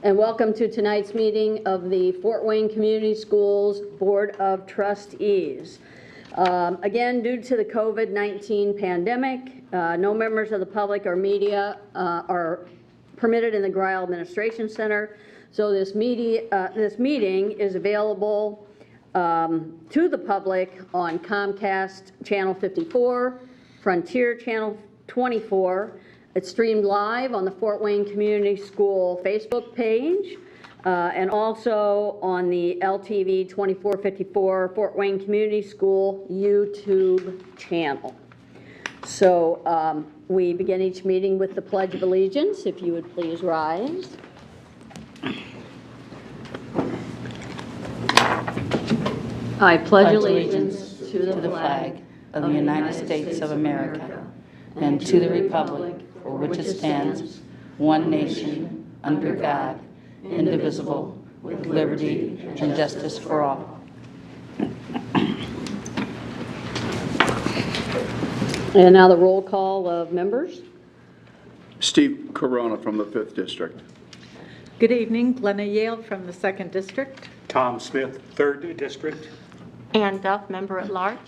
And welcome to tonight's meeting of the Fort Wayne Community Schools Board of Trustees. Again, due to the COVID-19 pandemic, no members of the public or media are permitted in the Greil Administration Center. So this meeting is available to the public on Comcast Channel 54, Frontier Channel 24. It's streamed live on the Fort Wayne Community School Facebook page and also on the LTV 2454 Fort Wayne Community School YouTube channel. So we begin each meeting with the Pledge of Allegiance. If you would please rise. I pledge allegiance to the flag of the United States of America and to the republic for which it stands, one nation, under God, indivisible, with liberty and justice for all. And now the roll call of members. Steve Corona from the 5th District. Good evening, Glenna Yale from the 2nd District. Tom Smith, 3rd District. Ann Duff, member at large.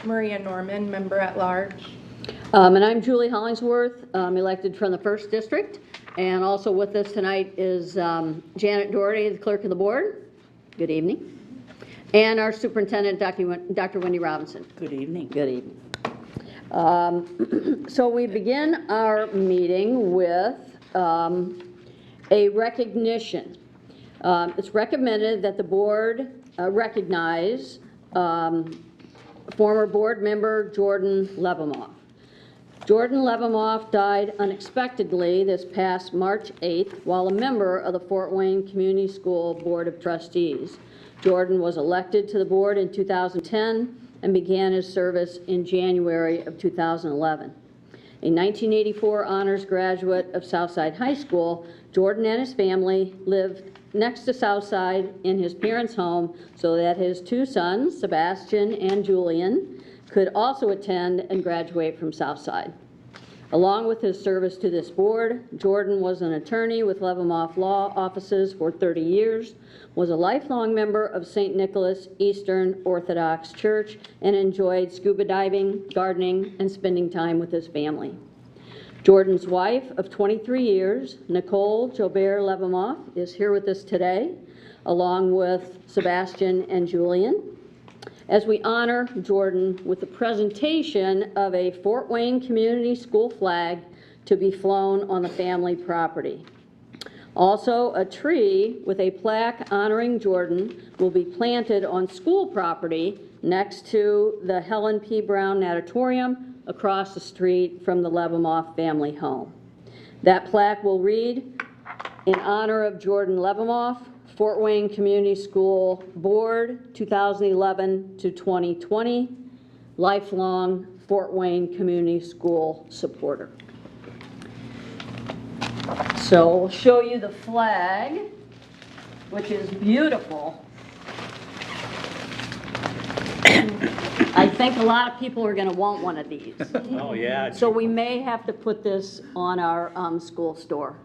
Maria Norman, member at large. And I'm Julie Hollingsworth, elected from the 1st District. And also with us tonight is Janet Doherty, the clerk of the board. Good evening. And our superintendent, Dr. Wendy Robinson. Good evening. Good evening. So we begin our meeting with a recognition. It's recommended that the board recognize former board member Jordan Lebamoff. Jordan Lebamoff died unexpectedly this past March 8th while a member of the Fort Wayne Community School Board of Trustees. Jordan was elected to the board in 2010 and began his service in January of 2011. A 1984 honors graduate of Southside High School, Jordan and his family lived next to Southside in his parents' home so that his two sons, Sebastian and Julian, could also attend and graduate from Southside. Along with his service to this board, Jordan was an attorney with Lebamoff Law Offices for 30 years, was a lifelong member of St. Nicholas Eastern Orthodox Church, and enjoyed scuba diving, gardening, and spending time with his family. Jordan's wife of 23 years, Nicole Jobert Lebamoff, is here with us today, along with Sebastian and Julian, as we honor Jordan with the presentation of a Fort Wayne Community School flag to be flown on the family property. Also, a tree with a plaque honoring Jordan will be planted on school property next to the Helen P. Brown Natatorium across the street from the Lebamoff family home. That plaque will read, in honor of Jordan Lebamoff, Fort Wayne Community School Board 2011 to 2020, lifelong Fort Wayne Community School supporter. So we'll show you the flag, which is beautiful. I think a lot of people are going to want one of these. Oh, yeah. So we may have to put this on our school store.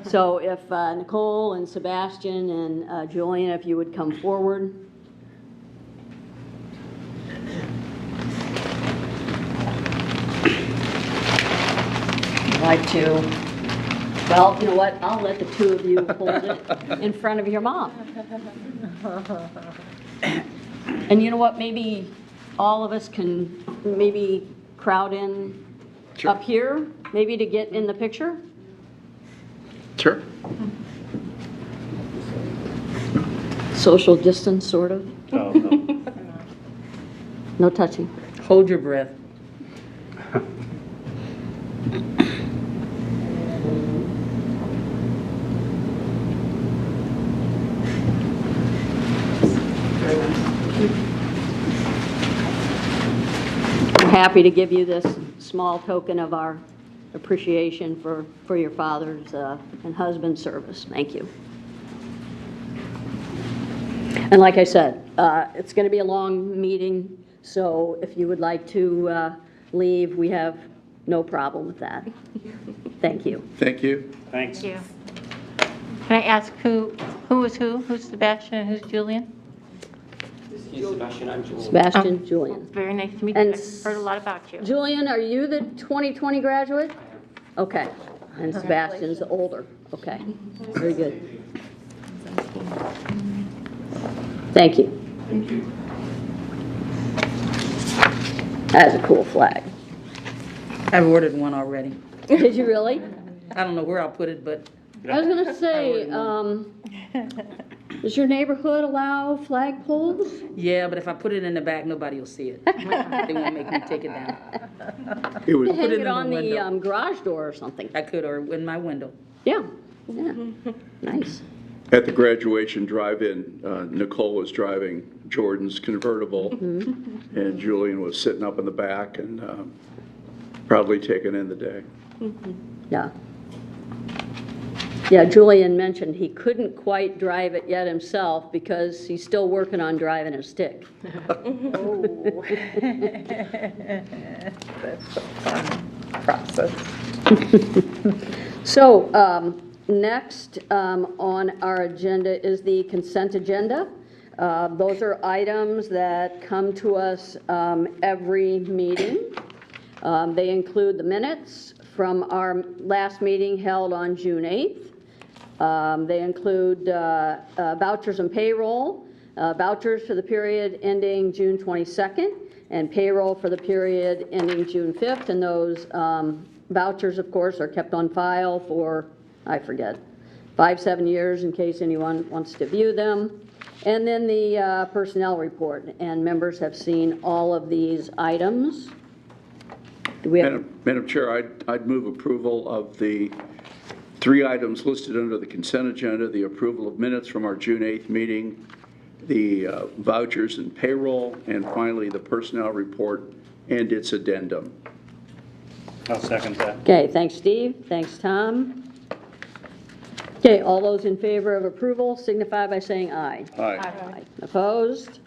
So if Nicole and Sebastian and Julian, if you would come forward. I'd like to, well, you know what, I'll let the two of you hold it in front of your mom. And you know what, maybe all of us can maybe crowd in up here, maybe to get in the picture? Sure. Social distance, sort of. Oh, no. No touching. Hold your breath. We're happy to give you this small token of our appreciation for your father's and husband's service. Thank you. And like I said, it's going to be a long meeting, so if you would like to leave, we have no problem with that. Thank you. Thank you. Thanks. Thank you. Can I ask who is who? Who's Sebastian and who's Julian? He's Sebastian, I'm Julian. Sebastian, Julian. Very nice to meet you. And I've heard a lot about you. Julian, are you the 2020 graduate? Okay. And Sebastian's older. Okay. Very good. Thank you. Thank you. That is a cool flag. I've ordered one already. Did you really? I don't know where I'll put it, but I was gonna say, does your neighborhood allow flagpoles? yeah, but if I put it in the back, nobody will see it. They won't make me take it down. It was, Hang it in it the on the window. garage door or something. I could, or in my window. Yeah, yeah, nice. at the graduation drive-in, Nicole was driving Jordan's convertible, and Julian was sitting up in the back and proudly taking in the day. Yeah. Yeah, Julian mentioned he couldn't quite drive it yet himself because he's still working on driving a stick. Oh. That's a fun process. So, next on our agenda is the consent agenda. Those are items that come to us every meeting. They include the minutes from our last meeting held on June 8th. They include vouchers and payroll, vouchers for the period ending June 22nd, and payroll for the period ending June 5th. And those vouchers, of course, are kept on file for, I forget, 5-7 years in case anyone wants to view them. And then the personnel report, and members have seen all of these items. Do we have? Madam Chair, I'd move approval of the 3 items listed under the consent agenda: the approval of minutes from our June 8th meeting, the vouchers and payroll, and finally the personnel report and its addendum. I'll second that. Okay, thanks, Steve. Thanks, Tom. Okay, all those in favor of approval signify by saying aye. Aye. Aye. Opposed?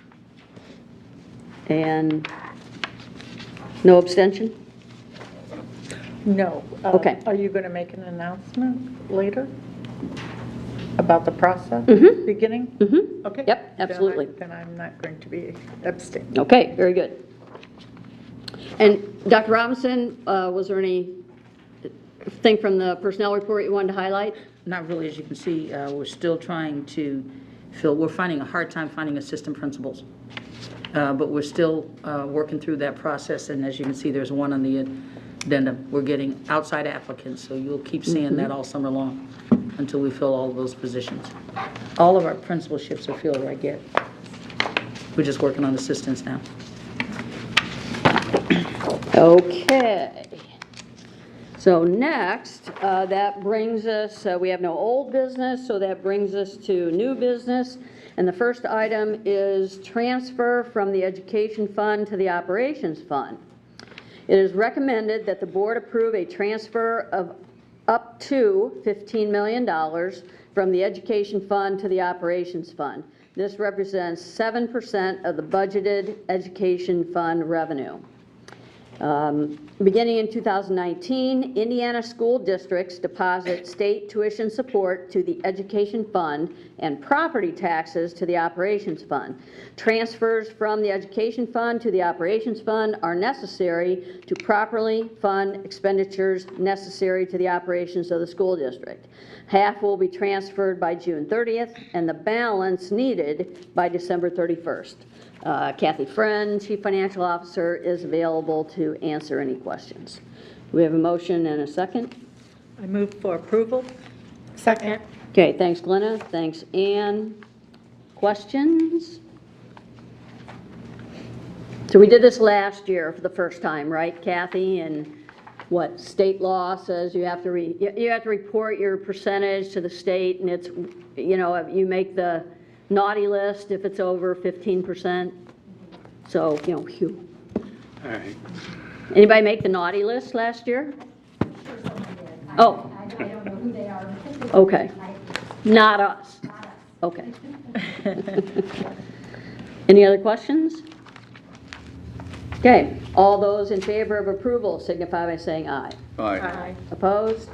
And no abstention? No. Okay. Are you going to make an announcement later about the process beginning? Mm-hmm. Okay. Yep, absolutely. Then I'm not going to be abstaining. Okay, very good. And Dr. Robinson, was there anything from the personnel report you wanted to highlight? Not really, as you can see, we're still trying to we're finding a hard time finding assistant principals. But we're still working through that process, and as you can see, there's one on the addendum. We're getting outside applicants, so you'll keep seeing that all summer long until we fill all of those positions. All of our principalships are filled, I get. We're just working on assistants now. Okay. So next, that brings us, we have no old business, so that brings us to new business. And the first item is transfer from the Education Fund to the Operations Fund. It is recommended that the board approve a transfer of up to $15 million from the Education Fund to the Operations Fund. This represents 7% of the budgeted Education Fund revenue. Beginning in 2019, Indiana school districts deposit state tuition support to the Education Fund and property taxes to the Operations Fund. Transfers from the Education Fund to the Operations Fund are necessary to properly fund expenditures necessary to the operations of the school district. Half will be transferred by June 30th and the balance needed by December 31st. Kathy Friend, Chief Financial Officer, is available to answer any questions. We have a motion and a second. I move for approval. Second. Okay, thanks, Glenna. Thanks, Ann. Questions? So we did this last year for the first time, right, Kathy? And what state law says you have to report your percentage to the state, and it's, you know, you make the naughty list if it's over 15%. So, you know, phew. All right. Anybody make the naughty list last year? Oh. I don't know who they are. Okay. Not us. Okay. Any other questions? Okay. All those in favor of approval signify by saying aye. Aye. Opposed?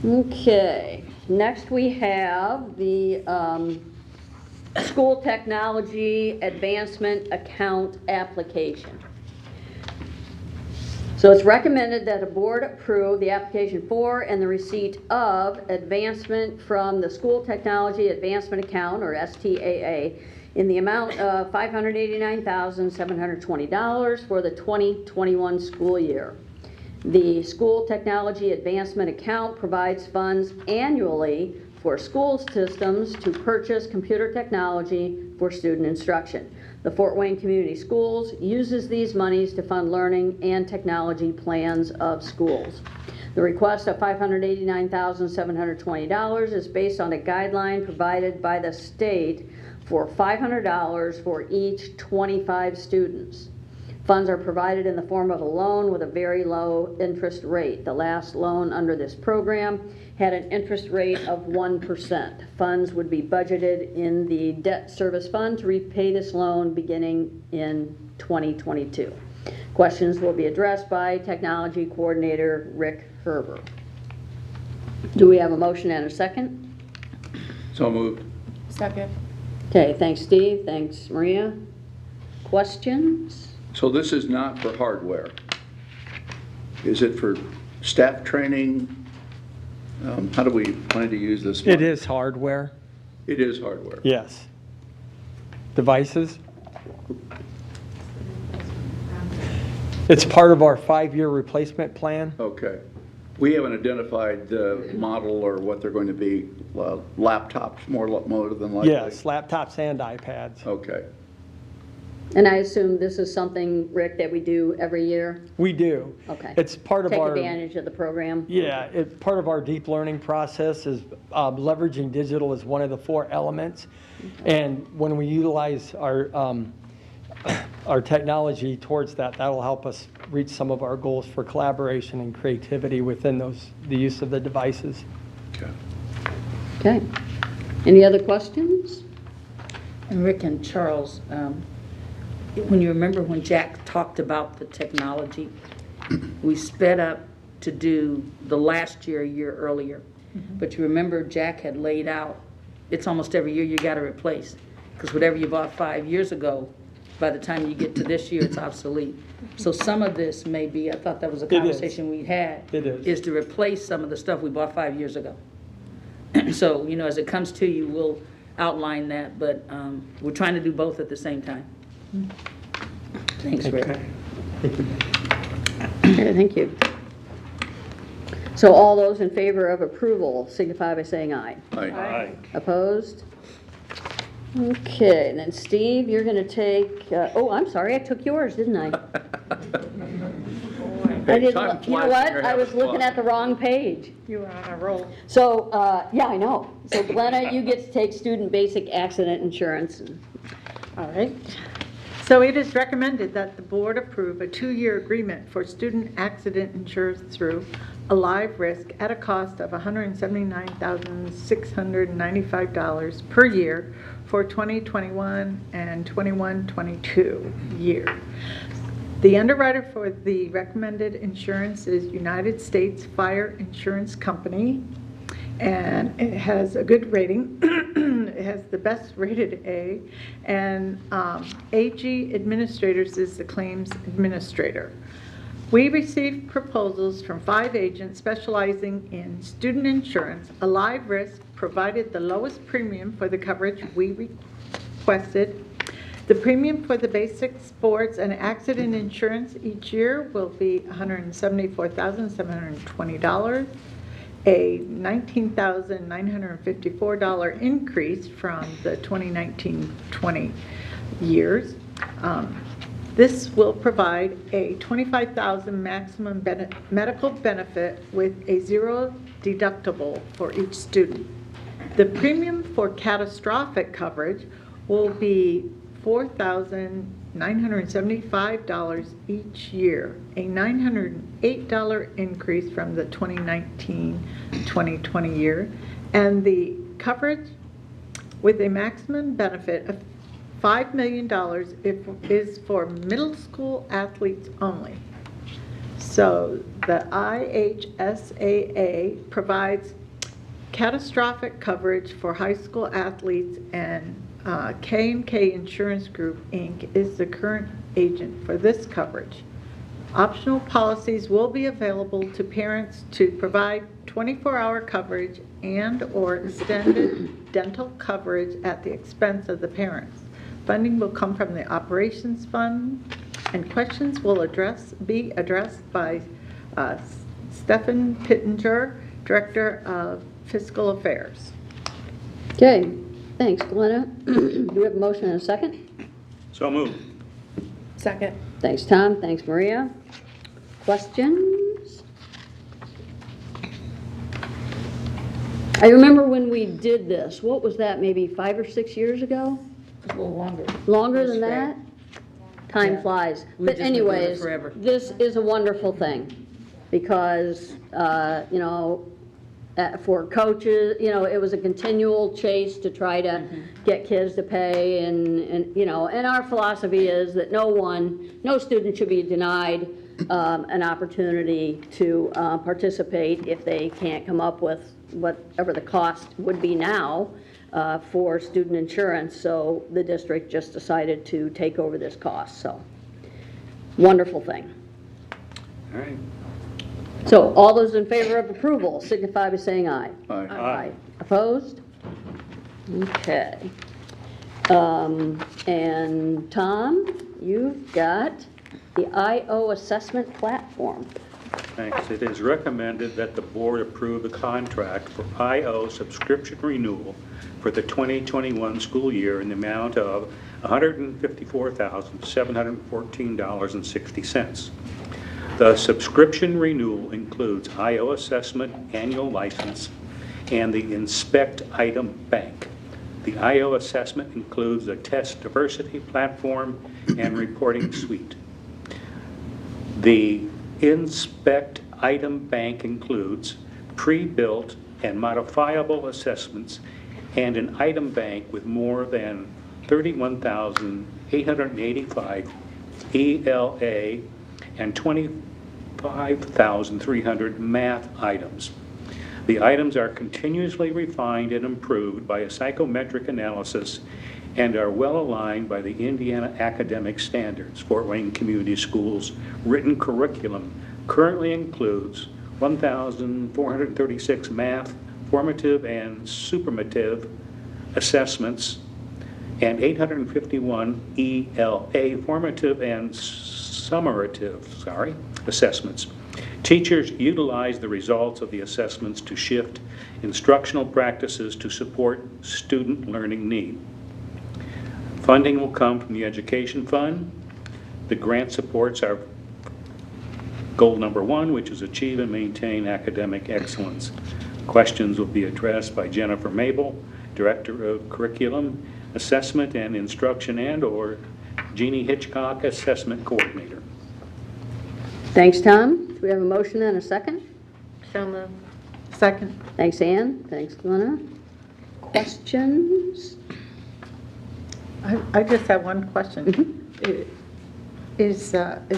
Okay. Next, we have the School Technology Advancement Account application. So it's recommended that a board approve the application for and the receipt of advancement from the School Technology Advancement Account, or STAA, in the amount of $589,720 for the 2021 school year. The School Technology Advancement Account provides funds annually for school systems to purchase computer technology for student instruction. The Fort Wayne Community Schools uses these monies to fund learning and technology plans of schools. The request of $589,720 is based on a guideline provided by the state for $500 for each 25 students. Funds are provided in the form of a loan with a very low interest rate. The last loan under this program had an interest rate of 1%. Funds would be budgeted in the debt service fund to repay this loan beginning in 2022. Questions will be addressed by Technology Coordinator Rick Ferber. Do we have a motion and a second? So moved. Second. Okay, thanks Steve, thanks Maria. Questions? So this is not for hardware. Is it for staff training? How do we plan to use this? It is hardware, It is hardware. yes. Devices. It's part of our 5-year replacement plan. Okay. We haven't identified the model or what they're going to be. Laptops, more than likely? Yes, laptops and iPads. Okay. And I assume this is something, Rick, that we do every year? We do. Okay. It's part of Take our... advantage of the program? Yeah, part of our deep learning process is leveraging digital as one of the 4 elements. And when we utilize our technology towards that, that'll help us reach some of our goals for collaboration and creativity within the use of the devices. Okay. Okay. Any other questions? And Rick and Charles, when you remember when Jack talked about the technology, we sped up to do the last year, a year earlier. But you remember Jack had laid out, it's almost every year you got to replace. Because whatever you bought 5 years ago, by the time you get to this year, it's obsolete. So some of this may be, I thought that was a conversation we had. It is. To replace some of the stuff we bought 5 years ago. So, as it comes to you, we'll outline that, but we're trying to do both at the same time. Thanks, Rick. Okay. Thank you. Okay, thank you. So all those in favor of approval signify by saying aye. Aye. Opposed? Okay, then Steve, you're going to take, oh, I'm sorry, I took yours, didn't I? I didn't, time you know flies when what? you're I was having looking fun. at the wrong page. You were on a roll. So, yeah, I know. So Glenna, you get to take student basic accident insurance. All right. So it is recommended that the board approve a 2-year agreement for student accident insurance through Alive Risk at a cost of $179,695 per year for 2021 and 21-22 year. The underwriter for the recommended insurance is United States Fire Insurance Company, and it has a good rating. It has the best rated A, and AG Administrators is the claims administrator. We received proposals from 5 agents specializing in student insurance. Alive Risk provided the lowest premium for the coverage we requested. The premium for the basic sports and accident insurance each year will be $174,720. A $19,954 increase from the 2019-20 years. This will provide a $25,000 maximum medical benefit with a 0 deductible for each student. The premium for catastrophic coverage will be $4,975 each year, a $908 increase from the 2019-2020 year, and the coverage with a maximum benefit of $5 million is for middle school athletes only. So the IHSAA provides catastrophic coverage for high school athletes, and K&K Insurance Group, Inc. is the current agent for this coverage. Optional policies will be available to parents to provide 24-hour coverage and/or extended dental coverage at the expense of the parents. Funding will come from the Operations Fund, and questions will be addressed by Stephen Pittenger, Director of Fiscal Affairs. Okay, thanks, Glenna. Do we have a motion and a second? So moved. Second. Thanks, Tom. Thanks, Maria. Questions? I remember when we did this, what was that, maybe 5 or 6 years ago? A little longer. Longer than That's that? right. Time Yeah. flies. We've But just been doing it anyways, forever. this is a wonderful thing because, you know, for coaches, you know, it was a continual chase to try to get kids to pay and, you know, and our philosophy is that no student should be denied an opportunity to participate if they can't come up with whatever the cost would be now for student insurance. So the district just decided to take over this cost, so wonderful thing. All right. So all those in favor of approval signify by saying aye. Aye. Aye. Opposed? Okay. And Tom, you've got the IO assessment platform. Thanks. It is recommended that the board approve the contract for IO subscription renewal for the 2021 school year in the amount of $154,714.60. The subscription renewal includes IO assessment annual license and the Inspect Item Bank. The IO assessment includes the test diversity platform and reporting suite. The Inspect Item Bank includes pre-built and modifiable assessments and an item bank with more than 31,885 ELA and 25,300 math items. The items are continuously refined and improved by a psychometric analysis and are well aligned by the Indiana academic standards. Fort Wayne Community Schools written curriculum currently includes 1,436 math, formative and supermative assessments, and 851 ELA, formative and summative, assessments. Teachers utilize the results of the assessments to shift instructional practices to support student learning need. Funding will come from the Education Fund. The grant supports our goal number 1, which is achieve and maintain academic excellence. Questions will be addressed by Jennifer Mabel, Director of Curriculum, Assessment and Instruction, and/or Jeannie Hitchcock, Assessment Coordinator. Thanks, Tom. Do we have a motion and a second? So moved. Second. Thanks, Ann. Thanks, Glenna. Questions? I just have one question. Is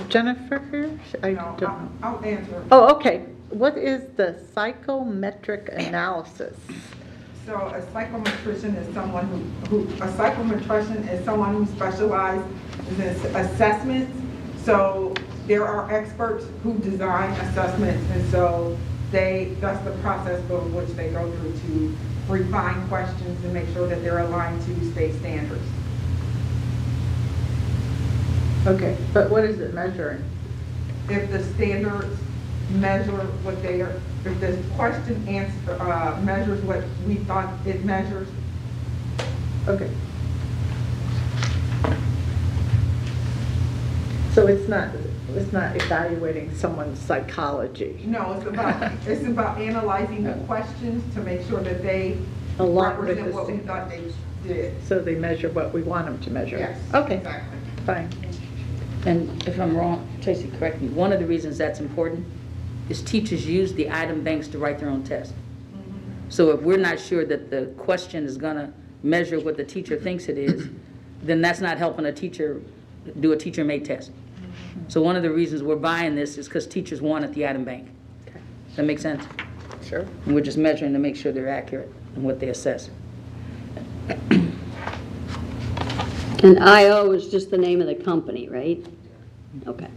Jennifer here? I don't know. I'll answer. Oh, okay. What is the psychometric analysis? So a psychometrician is someone who specializes in assessments. So there are experts who design assessments, and so that's the process by which they go through to refine questions and make sure that they're aligned to state standards. Okay, but what is it measuring? If the standards measure what they are, if the question measures what we thought it measures. Okay. So it's not evaluating someone's psychology. No, it's about analyzing the questions to make sure that they Along with represent the what we sta- thought they did. So they measure what we want them to measure? Yes, Okay, exactly. fine. And if I'm wrong, Tracy, correct me, one of the reasons that's important is teachers use the item banks to write their own test. So if we're not sure that the question is gonna measure what the teacher thinks it is, then that's not helping a teacher do a teacher-made test. So one of the reasons we're buying this is because teachers want it, the item bank. Does that make sense? Sure. And we're just measuring to make sure they're accurate in what they assess. And IO is just the name of the company, right? Okay.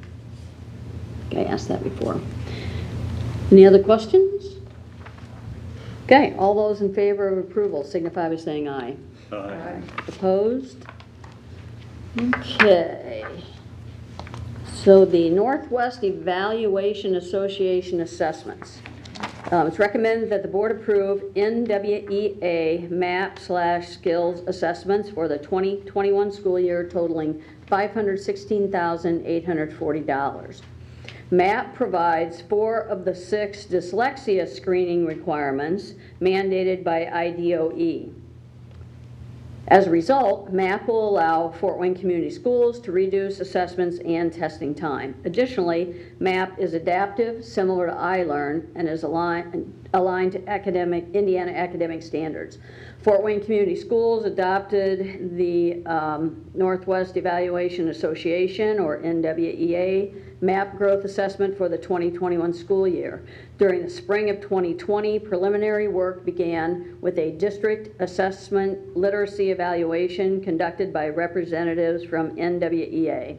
Okay, I asked that before. Any other questions? Okay, all those in favor of approval signify by saying aye. Aye. Opposed? Okay. So the Northwest Evaluation Association assessments. It's recommended that the board approve NWEA MAP/skills assessments for the 2021 school year totaling $516,840. MAP provides 4 of the 6 dyslexia screening requirements mandated by IDOE. As a result, MAP will allow Fort Wayne Community Schools to reduce assessments and testing time. Additionally, MAP is adaptive, similar to iLearn, and is aligned to Indiana academic standards. Fort Wayne Community Schools adopted the Northwest Evaluation Association, or NWEA, MAP growth assessment for the 2021 school year. During the spring of 2020, preliminary work began with a district assessment literacy evaluation conducted by representatives from NWEA.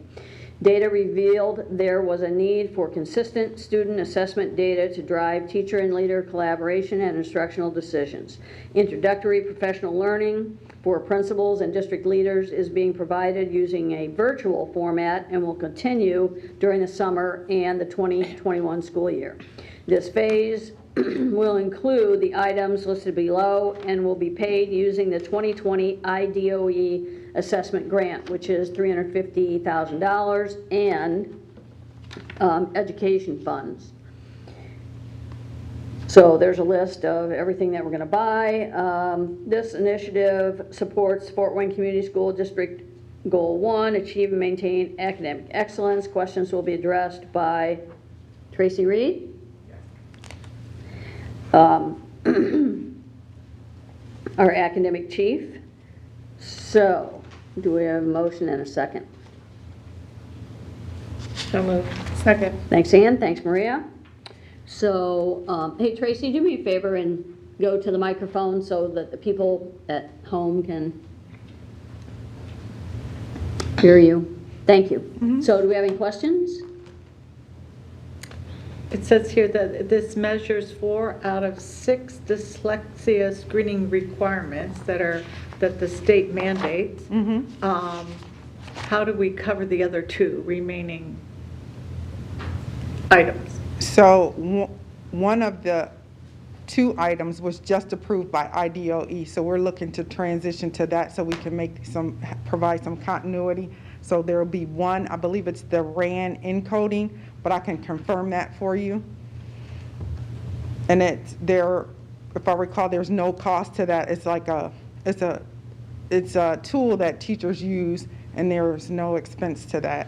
Data revealed there was a need for consistent student assessment data to drive teacher and leader collaboration and instructional decisions. Introductory professional learning for principals and district leaders is being provided using a virtual format and will continue during the summer and the 2021 school year. This phase will include the items listed below and will be paid using the 2020 IDOE assessment grant, which is $350,000, and education funds. So there's a list of everything that we're going to buy. This initiative supports Fort Wayne Community School District Goal 1, achieve and maintain academic excellence. Questions will be addressed by Tracy Reed. Our academic chief. So, do we have a motion and a second? So moved. Second. Thanks, Ann. Thanks, Maria. So, hey, Tracy, do me a favor and go to the microphone so that the people at home can hear you. Thank you. So, do we have any questions? It says here that this measures 4 out of 6 dyslexia screening requirements that the state mandates. How do we cover the other 2 remaining items? So one of the 2 items was just approved by IDOE, so we're looking to transition to that so we can provide some continuity. So there will be one, I believe it's the RAN encoding, but I can confirm that for you. And if I recall, there's no cost to that. It's like it's a tool that teachers use, and there's no expense to that.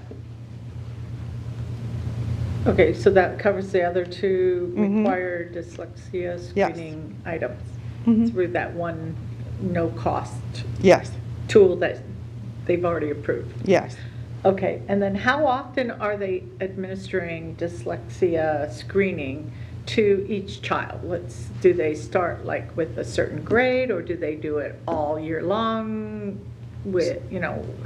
Okay, so that covers the other 2 required dyslexia screening items through that one no-cost tool that they've already approved. Yes. Okay, and then how often are they administering dyslexia screening to each child? Do they start like with a certain grade, or do they do it all year long?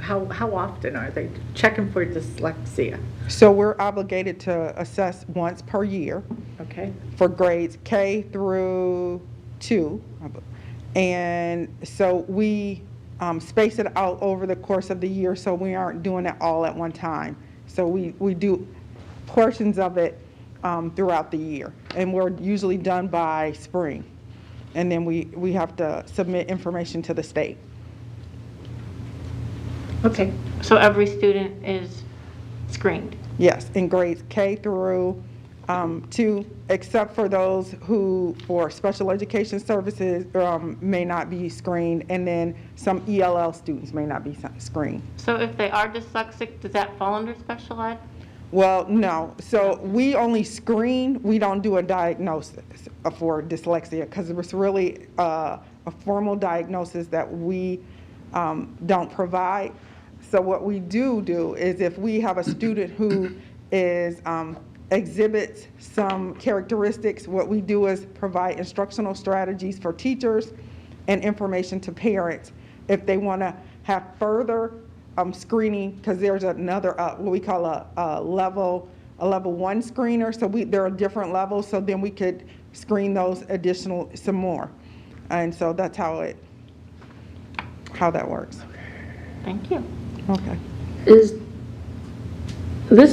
How often are they checking for dyslexia? So we're obligated to assess once per year. Okay. For grades K through 2. And so we space it out over the course of the year, so we aren't doing it all at one time. So we do portions of it throughout the year, and we're usually done by spring, and then we have to submit information to the state. Okay. So every student is screened? Yes, in grades K through 2, except for those who, for special education services, may not be screened, and then some ELL students may not be screened. So if they are dyslexic, does that fall under special ed? Well, no. So we only screen, we don't do a diagnosis for dyslexia, because it's really a formal diagnosis that we don't provide. So what we do is if we have a student who is exhibits some characteristics. What we do is provide instructional strategies for teachers and information to parents if they want to have further screening, because there's another what we call a level 1 screener. So there are different levels, so then we could screen those some more. And so that's how that works. Thank you. Okay. This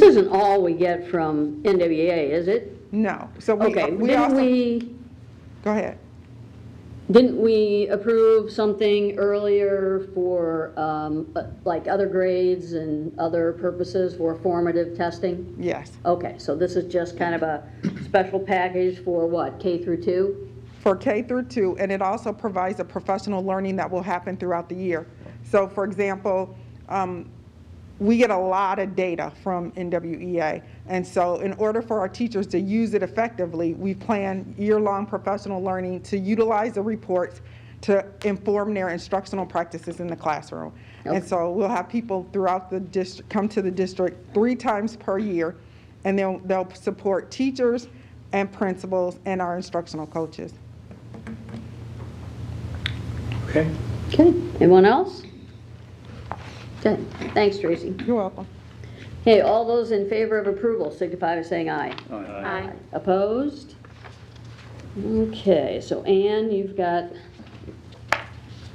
isn't all we get from NWEA, is it? No. So Okay, go ahead. didn't we approve something earlier for, like other grades and other purposes for formative testing? Yes. Okay, so this is just kind of a special package for what, K through 2? For K through 2, and it also provides a professional learning that will happen throughout the year. So for example, we get a lot of data from NWEA, and so in order for our teachers to use it effectively, we plan year-long professional learning to utilize the reports to inform their instructional practices in the classroom. Okay. And so we'll have people throughout the district come to the district 3 times per year, and they'll support teachers and principals and our instructional coaches. Okay. Okay, anyone else? Okay, thanks, Tracy. You're welcome. Okay, all those in favor of approval signify by saying aye. Aye. Opposed? Okay, so Ann, you've got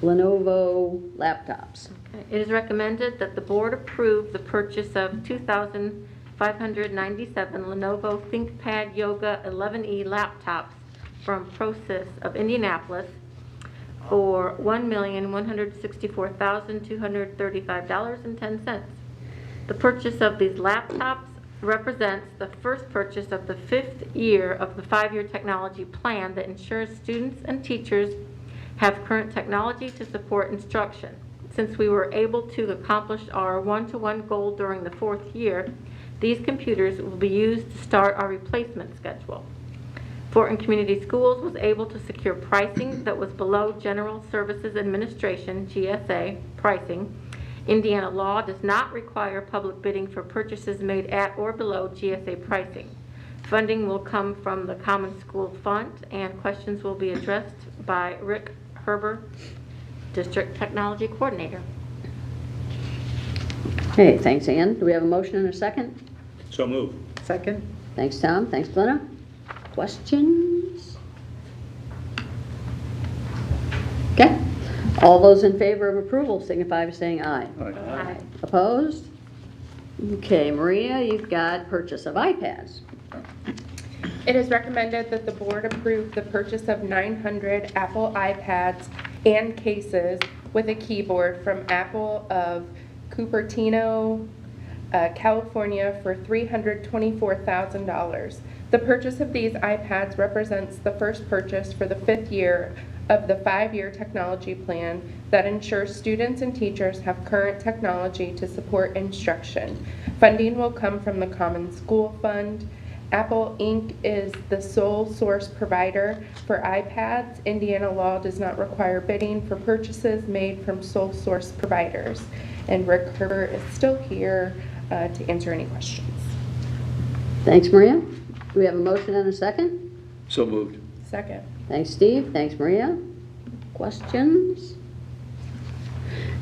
Lenovo laptops. It is recommended that the board approve the purchase of 2,597 Lenovo ThinkPad Yoga 11E laptops from Process of Indianapolis for $1,164,235.10. The purchase of these laptops represents the first purchase of the 5th year of the 5-year technology plan that ensures students and teachers have current technology to support instruction. Since we were able to accomplish our one-to-one goal during the 4th year, these computers will be used to start our replacement schedule. Fortin Community Schools was able to secure pricing that was below General Services Administration, GSA, pricing. Indiana law does not require public bidding for purchases made at or below GSA pricing. Funding will come from the Common School Fund, and questions will be addressed by Rick Herber, District Technology Coordinator. Okay, thanks, Ann. Do we have a motion and a second? So move. Second? Thanks, Tom. Thanks, Glenna. Questions? Okay. All those in favor of approval signify by saying aye. Aye. Opposed? Okay, Maria, you've got purchase of iPads. It is recommended that the board approve the purchase of 900 Apple iPads and cases with a keyboard from Apple of Cupertino, California for $324,000. The purchase of these iPads represents the first purchase for the 5th year of the 5-year technology plan that ensures students and teachers have current technology to support instruction. Funding will come from the Common School Fund. Apple Inc. is the sole source provider for iPads. Indiana law does not require bidding for purchases made from sole source providers. And Rick Herber is still here to answer any questions. Thanks, Maria. Do we have a motion and a second? So moved. Second. Thanks, Steve. Thanks, Maria. Questions?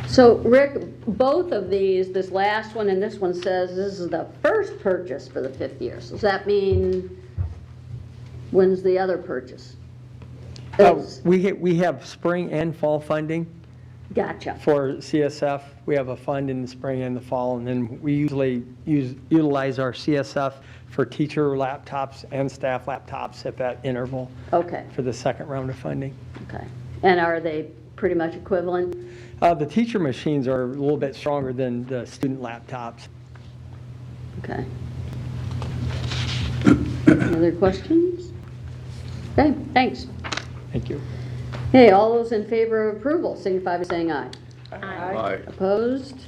So, Rick, both of these, this last one and this one, says this is the first purchase for the 5th year. So does that mean, when's the other purchase? We have spring and fall funding Gotcha. for CSF. We have a fund in the spring and the fall, and then we usually utilize our CSF for teacher laptops and staff laptops at that interval Okay, for the second round of funding. okay. And are they pretty much equivalent? The teacher machines are a little bit stronger than the student laptops. Okay. Any other questions? Okay, thanks. Thank you. Hey, all those in favor of approval signify by saying aye. Aye. Opposed?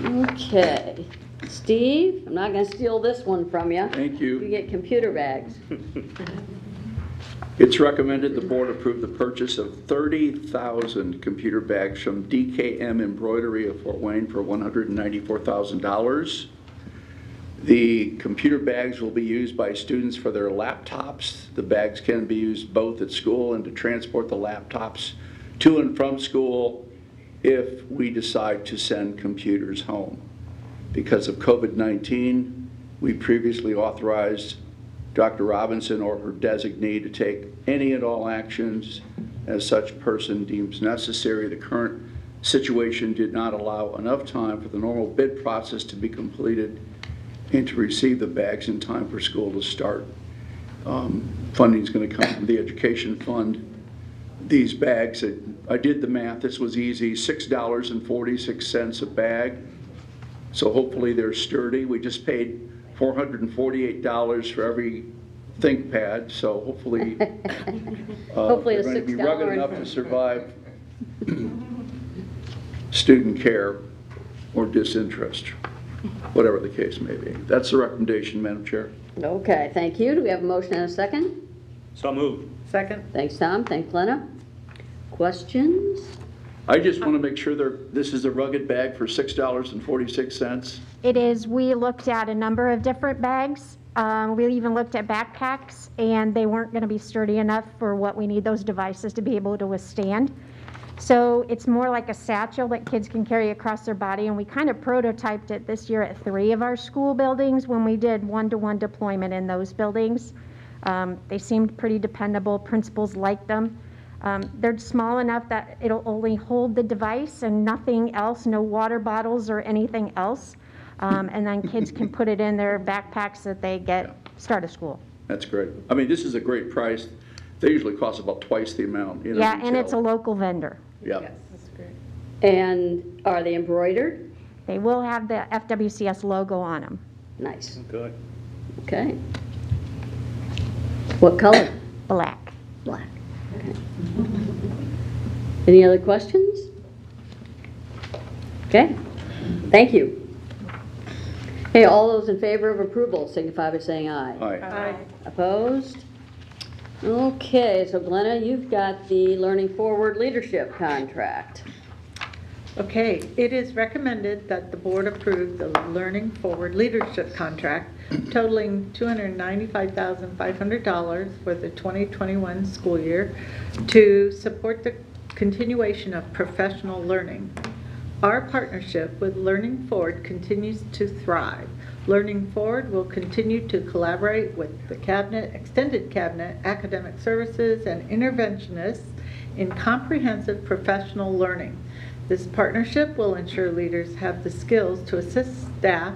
Okay. Steve, I'm not going to steal this one from you. Thank You you. get computer bags. It's recommended the board approve the purchase of 30,000 computer bags from DKM Embroidery of Fort Wayne for $194,000. The computer bags will be used by students for their laptops. The bags can be used both at school and to transport the laptops to and from school if we decide to send computers home. Because of COVID-19, we previously authorized Dr. Robinson or her designee to take any and all actions as such person deems necessary. The current situation did not allow enough time for the normal bid process to be completed and to receive the bags in time for school to start. Funding is going to come from the education fund. These bags, I did the math, this was easy, $6.46 a bag. So hopefully they're sturdy. We just paid $448 for every ThinkPad, so hopefully, Hopefully they're a going to be $6 rugged enough to survive student care or disinterest, whatever the case may be. That's the recommendation, Madam Chair. Okay, thank you. Do we have a motion and a second? So moved. Second? Thanks, Tom. Thanks, Glenna. Questions? I just want to make sure this is a rugged bag for $6.46. It is. We looked at a number of different bags. We even looked at backpacks, and they weren't going to be sturdy enough for what we need those devices to be able to withstand. So it's more like a satchel that kids can carry across their body, and we kind of prototyped it this year at 3 of our school buildings when we did one-to-one deployment in those buildings. They seemed pretty dependable. Principals liked them. They're small enough that it'll only hold the device and nothing else, no water bottles or anything else. And then kids can put it in their backpacks that they get start of school. That's great. I mean, this is a great price. They usually cost about twice the amount. Yeah, and it's a local vendor. Yeah. Yes, that's great. And are they embroidered? They will have the FWCS logo on them. Nice. Good. Okay. What color? Black. Black. Okay. Any other questions? Okay. Thank you. Hey, all those in favor of approval signify by saying aye. Aye. Aye. Opposed? Okay, so Glenna, you've got the Learning Forward Leadership Contract. Okay, it is recommended that the board approve the Learning Forward Leadership Contract totaling $295,500 for the 2021 school year to support the continuation of professional learning. Our partnership with Learning Forward continues to thrive. Learning Forward will continue to collaborate with the Cabinet, Extended Cabinet, Academic Services, and interventionists in comprehensive professional learning. This partnership will ensure leaders have the skills to assist staff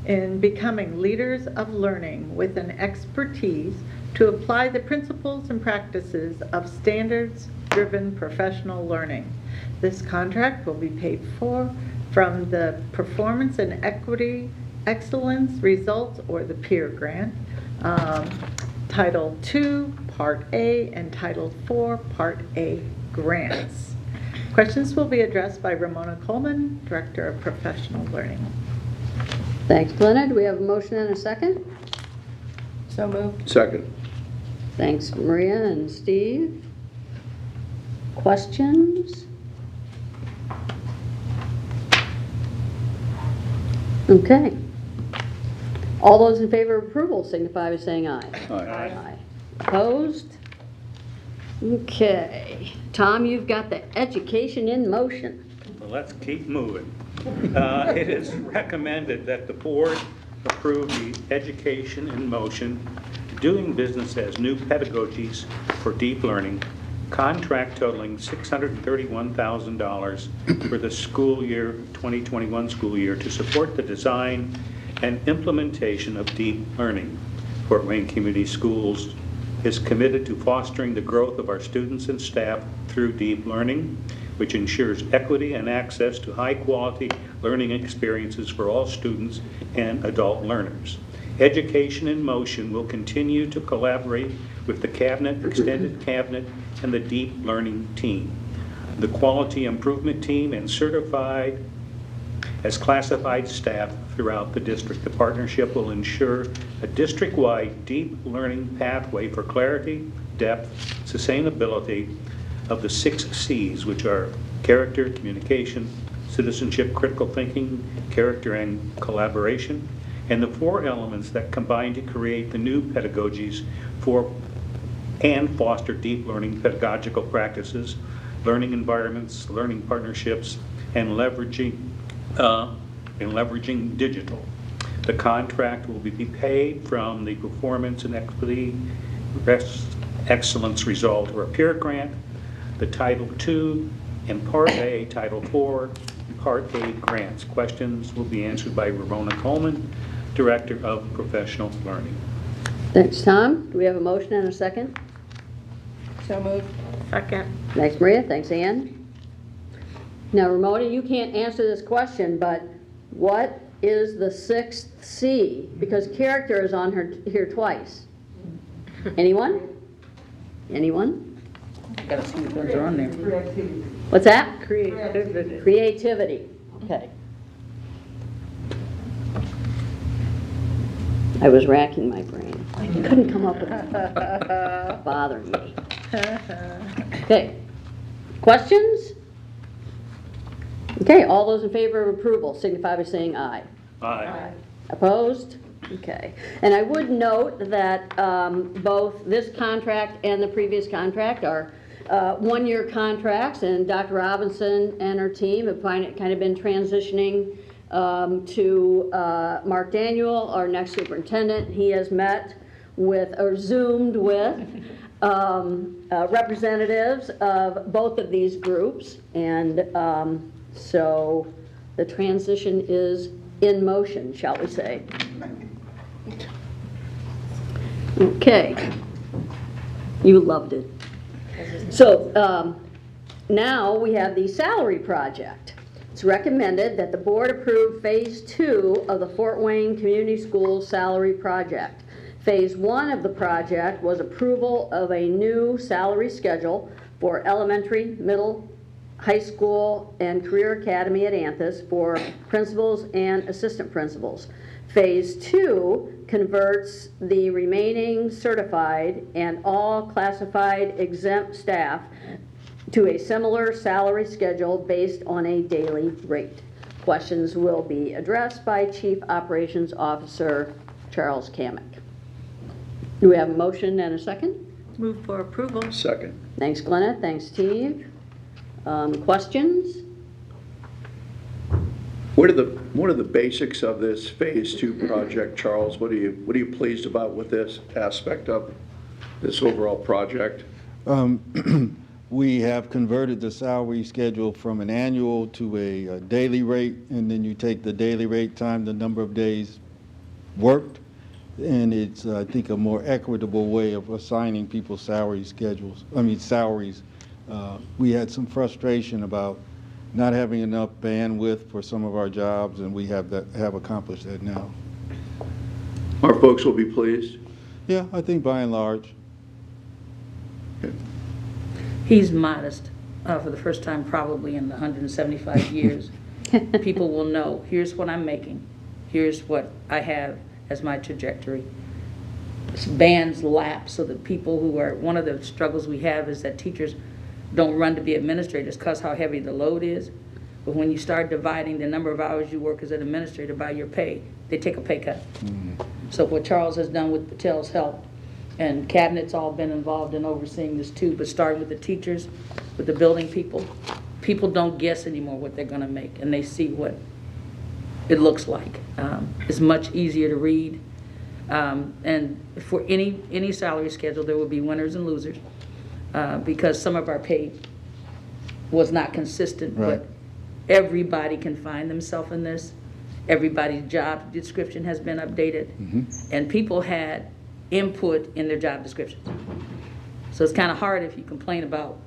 in becoming leaders of learning with an expertise to apply the principles and practices of standards-driven professional learning. This contract will be paid for from the Performance and Equity Excellence Results or the PEER grant, Title II, Part A, and Title IV, Part A grants. Questions will be addressed by Ramona Coleman, Director of Professional Learning. Thanks, Glenna. Do we have a motion and a second? So moved. Second. Thanks, Maria and Steve. Questions? Okay. All those in favor of approval signify by saying aye. Aye. Opposed? Okay. Tom, you've got the education in motion. Well, let's keep moving. It is recommended that the board approve the education in motion, doing business as new pedagogies for deep learning, contract totaling $631,000 for the school year, 2021 school year, to support the design and implementation of deep learning. Fort Wayne Community Schools is committed to fostering the growth of our students and staff through deep learning, which ensures equity and access to high-quality learning experiences for all students and adult learners. Education in Motion will continue to collaborate with the Cabinet, Extended Cabinet, and the Deep Learning Team, the Quality Improvement Team, and certified as classified staff throughout the district. The partnership will ensure a district-wide deep learning pathway for clarity, depth, sustainability of the 6 C's, which are character, communication, citizenship, critical thinking, character, and collaboration. and the 4 elements that combine to create the new pedagogies for and foster deep learning pedagogical practices, learning environments, learning partnerships, and leveraging digital. The contract will be paid from the Performance and Equity Excellence Result or Peer Grant, the Title II, and Part A, Title IV, and Part A grants. Questions will be answered by Ramona Coleman, Director of Professional Learning. Thanks, Tom. Do we have a motion and a second? So moved. Second. Thanks, Maria. Thanks, Ann. Now, Ramona, you can't answer this question, but what is the 6th C? Because character is on here twice. Anyone? Anyone? Gotta see which ones are on there. Creativity. What's that? Creativity. Creativity. Okay. I was racking my brain. I couldn't come up with it. Bothering me. Okay. Questions? Okay, all those in favor of approval signify by saying aye. Aye. Opposed? Okay. And I would note that both this contract and the previous contract are one-year contracts, and Dr. Robinson and her team have kind of been transitioning to Mark Daniel, our next superintendent. He has met with, or Zoomed with, representatives of both of these groups, and so the transition is in motion, shall we say. Okay. You loved it. So now we have the salary project. It's recommended that the board approve Phase 2 of the Fort Wayne Community Schools salary project. Phase 1 of the project was approval of a new salary schedule for elementary, middle, high school, and career academy at Anthus for principals and assistant principals. Phase 2 converts the remaining certified and all classified exempt staff to a similar salary schedule based on a daily rate. Questions will be addressed by Chief Operations Officer Charles Kamick. Do we have a motion and a second? Move for approval. Second. Thanks, Glenna. Thanks, Steve. Questions? What are the basics of this Phase 2 project, Charles? What are you pleased about with this aspect of this overall project? We have converted the salary schedule from an annual to a daily rate, and then you take the daily rate time the number of days worked, and it's, I think, a more equitable way of assigning people's salaries. We had some frustration about not having enough bandwidth for some of our jobs, and we have accomplished that now. Our folks will be pleased. Yeah, I think by and large. Okay. He's modest for the first time probably in 175 years. People will know, here's what I'm making. Here's what I have as my trajectory. Bands lapse so that people who are, one of the struggles we have is that teachers don't run to be administrators because how heavy the load is. But when you start dividing the number of hours you work as an administrator by your pay, they take a pay cut. Mm-hmm. So what Charles has done with Battelle's help, and Cabinet's all been involved in overseeing this too, but starting with the teachers, with the building people, people don't guess anymore what they're gonna make, and they see what it looks like. It's much easier to read. And for any salary schedule, there will be winners and losers. Because some of our pay was not consistent, right. But everybody can find themselves in this. Everybody's job description has been updated, mm-hmm. And people had input in their job descriptions. So it's kind of hard if you complain about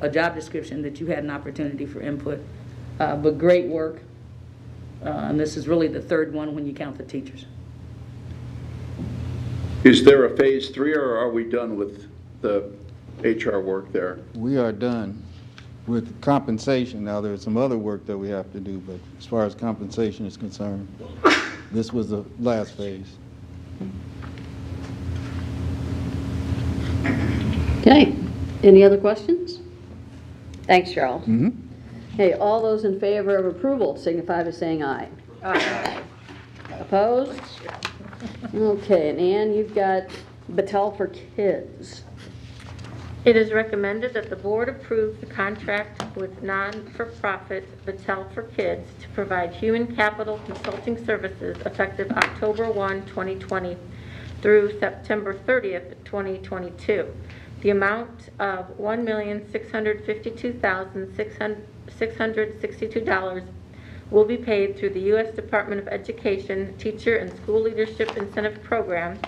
a job description that you had an opportunity for input. But great work, and this is really the third one when you count the teachers. Is there a Phase 3, or are we done with the HR work there? We are done with compensation. Now, there's some other work that we have to do, but as far as compensation is concerned, this was the last phase. Okay. Any other questions? Thanks, Charles. Mm-hmm. Okay, all those in favor of approval signify by saying aye. Aye. Opposed? Okay, and Ann, you've got Battelle for Kids. It is recommended that the board approve the contract with non-for-profit Battelle for Kids to provide human capital consulting services effective October 1, 2020 through September 30th, 2022. The amount of $1,652,662 will be paid through the U.S. Department of Education Teacher and School Leadership Incentive Program,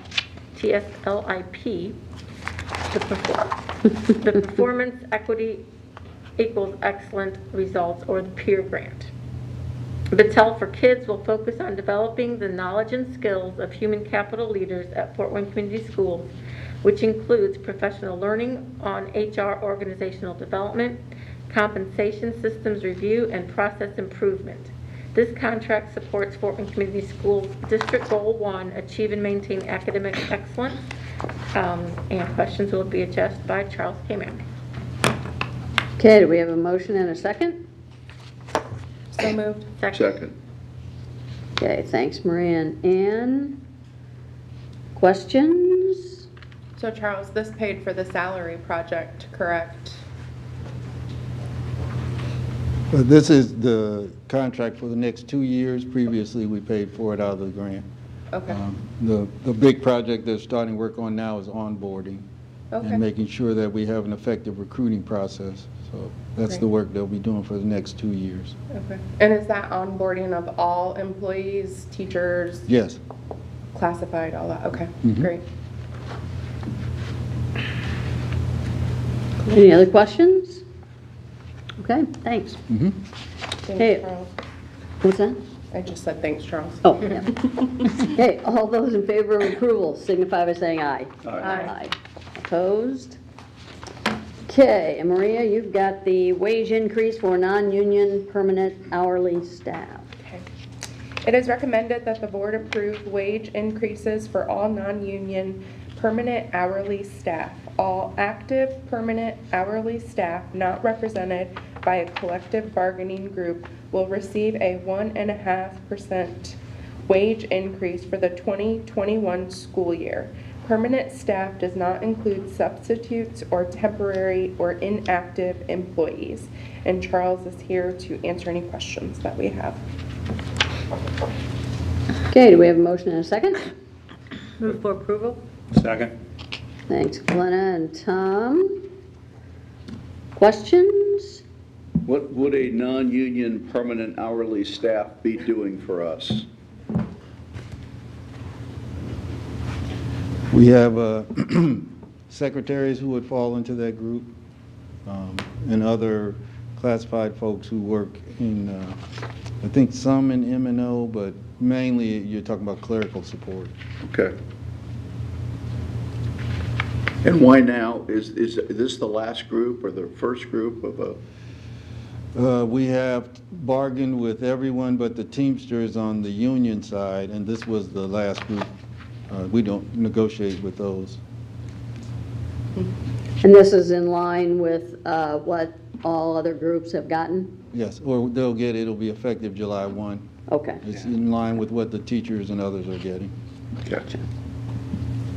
TSLIP. The Performance Equity Equals Excellent Results, or the PEER grant. Battelle for Kids will focus on developing the knowledge and skills of human capital leaders at Fort Wayne Community Schools, which includes professional learning on HR organizational development, compensation systems review, and process improvement. This contract supports Fort Wayne Community Schools District Goal 1, Achieve and Maintain Academic Excellence, and questions will be addressed by Charles Kamek. Okay, do we have a motion and a second? So moved. Second. Okay, thanks, Maria and Ann. Questions? So Charles, this paid for the salary project, correct? This is the contract for the next 2 years. Previously, we paid for it out of the grant. Okay. The big project they're starting work on now is onboarding Okay. and making sure that we have an effective recruiting process. So that's the work they'll be doing for the next 2 years. Okay. And is that onboarding of all employees, teachers, Yes. classified, all that? Okay, Mhm. great. Any other questions? Okay, thanks. Mhm. Hey. Thanks, Charles. What's that? I just said thanks, Charles. Oh, yeah. Okay, all those in favor of approval signify by saying aye. Aye. Opposed? Okay, and Maria, you've got the wage increase for non-union permanent hourly staff. Okay. It is recommended that the board approve wage increases for all non-union permanent hourly staff. All active permanent hourly staff not represented by a collective bargaining group will receive a 1.5% wage increase for the 2021 school year. Permanent staff does not include substitutes or temporary or inactive employees. And Charles is here to answer any questions that we have. Okay, do we have a motion and a second? Move for approval. Second. Thanks, Glenna and Tom. Questions? What would a non-union permanent hourly staff be doing for us? We have secretaries who would fall into that group, and other classified folks who work in, I think some in M&O, but mainly you're talking about clerical support. Okay. And why now? Is this the last group or the first group of a? We have bargained with everyone but the Teamsters on the union side, and this was the last group. We don't negotiate with those. And this is in line with what all other groups have gotten? Yes, or they'll get, it'll be effective July 1. Okay. It's in line with what the teachers and others are getting. Gotcha.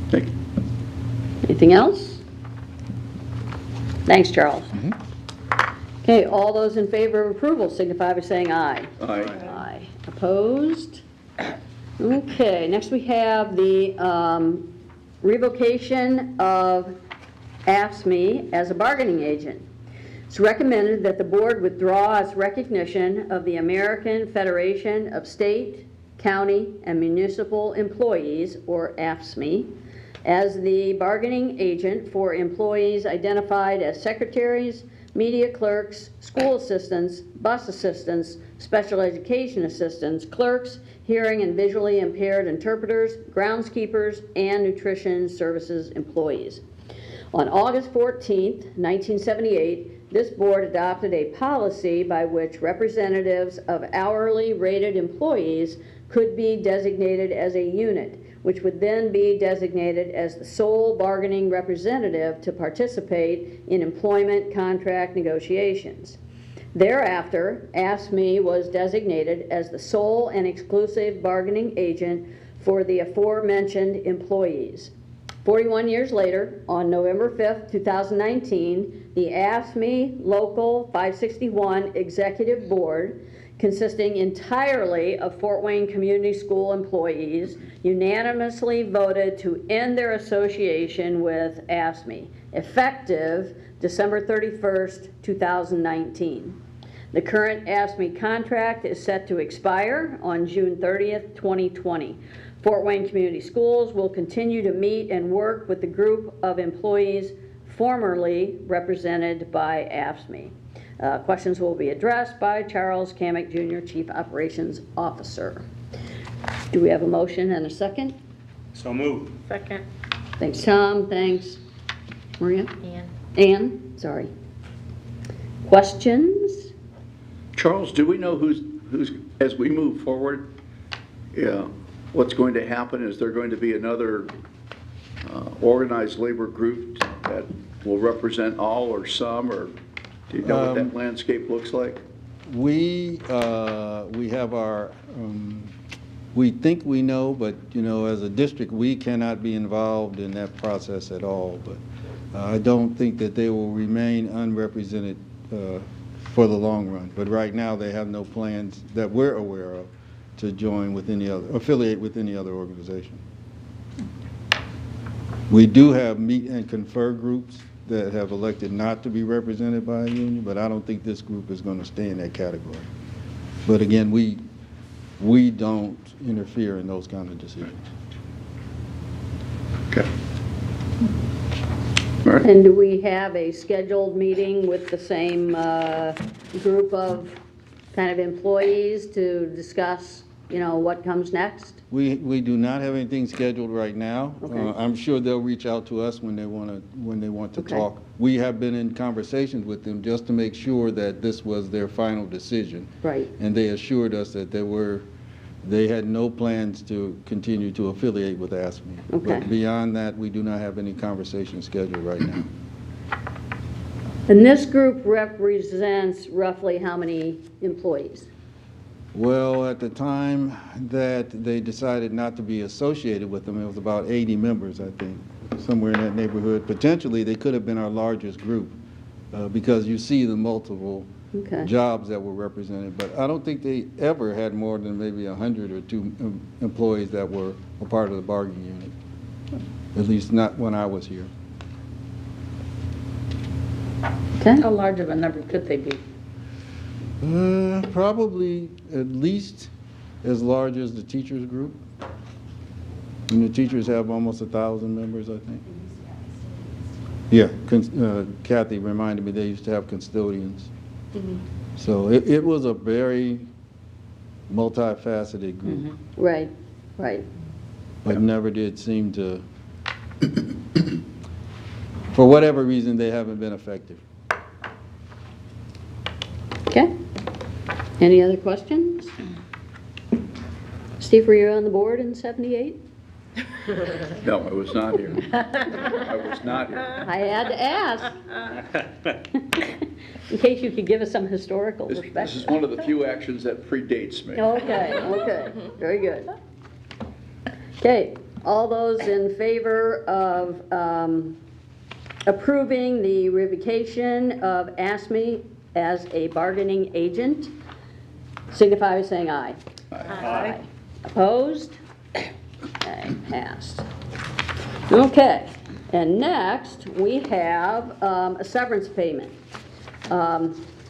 Thank you. Anything else? Thanks, Charles. Okay, all those in favor of approval signify by saying aye. Aye. Aye. Opposed? Okay, next we have the revocation of AFSCME as a bargaining agent. It's recommended that the board withdraw its recognition of the American Federation of State, County, and Municipal Employees, or AFSCME, as the bargaining agent for employees identified as secretaries, media clerks, school assistants, bus assistants, special education assistants, clerks, hearing and visually impaired interpreters, groundskeepers, and nutrition services employees. On August 14, 1978, this board adopted a policy by which representatives of hourly rated employees could be designated as a unit, which would then be designated as the sole bargaining representative to participate in employment contract negotiations. Thereafter, AFSCME was designated as the sole and exclusive bargaining agent for the aforementioned employees. 41 years later, on November 5th, 2019, the AFSCME Local 561 Executive Board, consisting entirely of Fort Wayne Community School employees, unanimously voted to end their association with AFSCME, effective December 31st, 2019. The current AFSCME contract is set to expire on June 30th, 2020. Fort Wayne Community Schools will continue to meet and work with the group of employees formerly represented by AFSCME. Questions will be addressed by Charles Kamick Jr., Chief Operations Officer. Do we have a motion and a second? So moved. Second. Thanks, Tom. Thanks, Maria. Ann, sorry. Questions? Charles, do we know who's as we move forward, what's going to happen? Is there going to be another organized labor group that will represent all or some, or do you know what that landscape looks like? We have our, we think we know, but, as a district, we cannot be involved in that process at all. But I don't think that they will remain unrepresented for the long run. But right now, they have no plans that we're aware of to join with any other, affiliate with any other organization. We do have meet and confer groups that have elected not to be represented by a union, but I don't think this group is going to stay in that category. But again, we don't interfere in those kind of decisions. Okay. And do we have a scheduled meeting with the same group of kind of employees to discuss, what comes next? We do not have anything scheduled right now. Okay. I'm sure they'll reach out to us when they want to Okay. talk. We have been in conversations with them just to make sure that this was their final decision. Right. And they assured us that they had no plans to continue to affiliate with AFSCME. Okay. But beyond that, we do not have any conversations scheduled right now. And this group represents roughly how many employees? Well, at the time that they decided not to be associated with them, it was about 80 members, I think, somewhere in that neighborhood. Potentially, they could have been our largest group because you see the multiple jobs that were represented. But I don't think they ever had more than maybe 100 or 2 employees that were a part of the bargaining unit, at least not when I was here. Okay. How large of a number could they be? Probably at least as large as the teachers group. And the teachers have almost 1,000 members, I think. Yeah, Kathy reminded me they used to have custodians. Mm-hmm. So it was a very multifaceted group, Mm-hmm. Right, right. but never did seem to, for whatever reason, they haven't been effective. Okay. Any other questions? Steve, were you on the board in '78? No, I was not here. I was not here. I had to ask. In case you could give us some historical This is perspective. one of the few actions that predates me. Okay, very good. Okay, all those in favor of approving the revocation of AFSCME as a bargaining agent, signify by saying aye. Aye. Opposed? Okay, passed. Okay, and next we have a severance payment.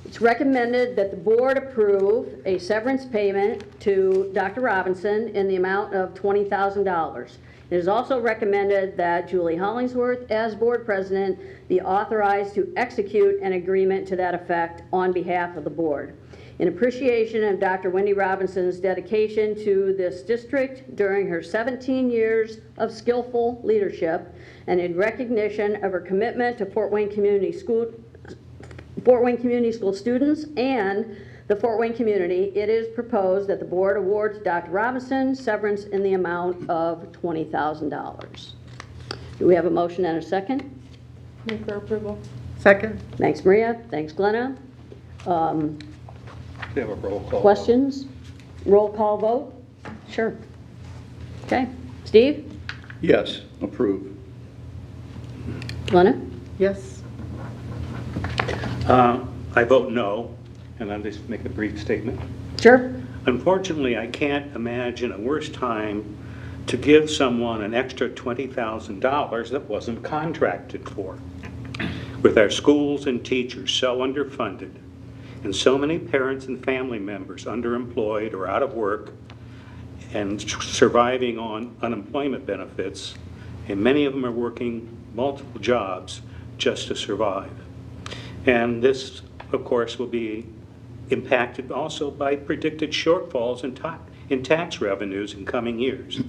It's recommended that the board approve a severance payment to Dr. Robinson in the amount of $20,000. It is also recommended that Julie Hollingsworth, as board president, be authorized to execute an agreement to that effect on behalf of the board. In appreciation of Dr. Wendy Robinson's dedication to this district during her 17 years of skillful leadership, and in recognition of her commitment to Fort Wayne Community School students and the Fort Wayne community, it is proposed that the board awards Dr. Robinson severance in the amount of $20,000. Do we have a motion and a second? Move for approval. Second? Thanks, Maria. Thanks, Glenna. We have a roll call. Questions? Roll call vote? Sure. Okay. Steve? Yes, approve. Glenna? Yes. I vote no, and I'll just make a brief statement. Sure. Unfortunately, I can't imagine a worse time to give someone an extra $20,000 that wasn't contracted for. With our schools and teachers so underfunded, and so many parents and family members underemployed or out of work, and surviving on unemployment benefits, and many of them are working multiple jobs just to survive. And this, of course, will be impacted also by predicted shortfalls in tax revenues in coming years.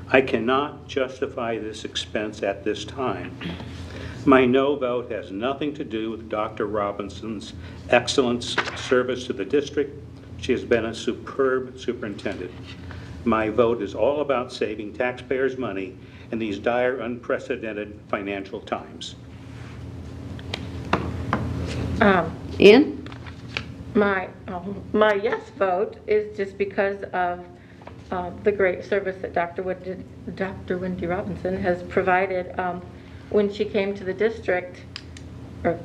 I cannot justify this expense at this time. My no vote has nothing to do with Dr. Robinson's excellent service to the district. She has been a superb superintendent. My vote is all about saving taxpayers' money in these dire, unprecedented financial times. Ann? My yes vote is just because of the great service that Dr. Wendy Robinson has provided when she came to the district, or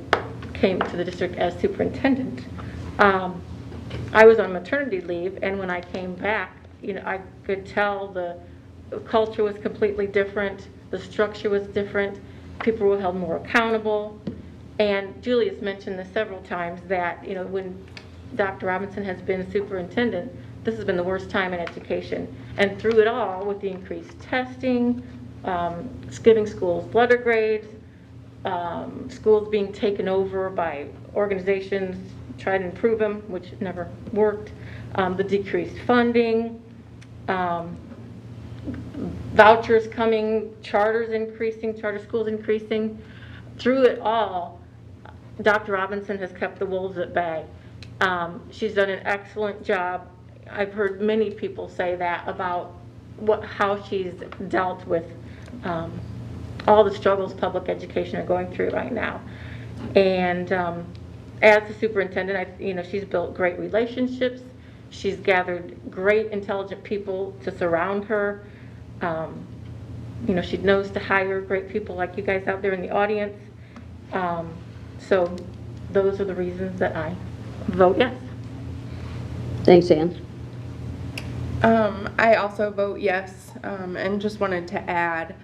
came to the district as superintendent. I was on maternity leave, and when I came back, I could tell the culture was completely different, the structure was different, people were held more accountable. And Julius mentioned this several times that, when Dr. Robinson has been superintendent, this has been the worst time in education. And through it all, with the increased testing, giving schools letter grades, schools being taken over by organizations trying to improve them, which never worked, the decreased funding, vouchers coming, charters increasing, charter schools increasing. Through it all, Dr. Robinson has kept the wolves at bay. She's done an excellent job. I've heard many people say that about how she's dealt with all the struggles public education are going through right now. And as the superintendent, she's built great relationships. She's gathered great, intelligent people to surround her. She knows to hire great people like you guys out there in the audience. So those are the reasons that I vote yes. Thanks, Ann. I also vote yes, and just wanted to add,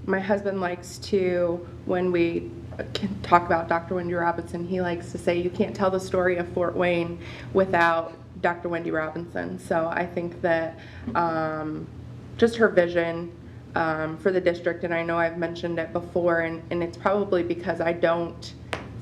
my husband likes to, when we talk about Dr. Wendy Robinson, he likes to say you can't tell the story of Fort Wayne without Dr. Wendy Robinson. So I think that just her vision for the district, and I know I've mentioned it before, and it's probably because I don't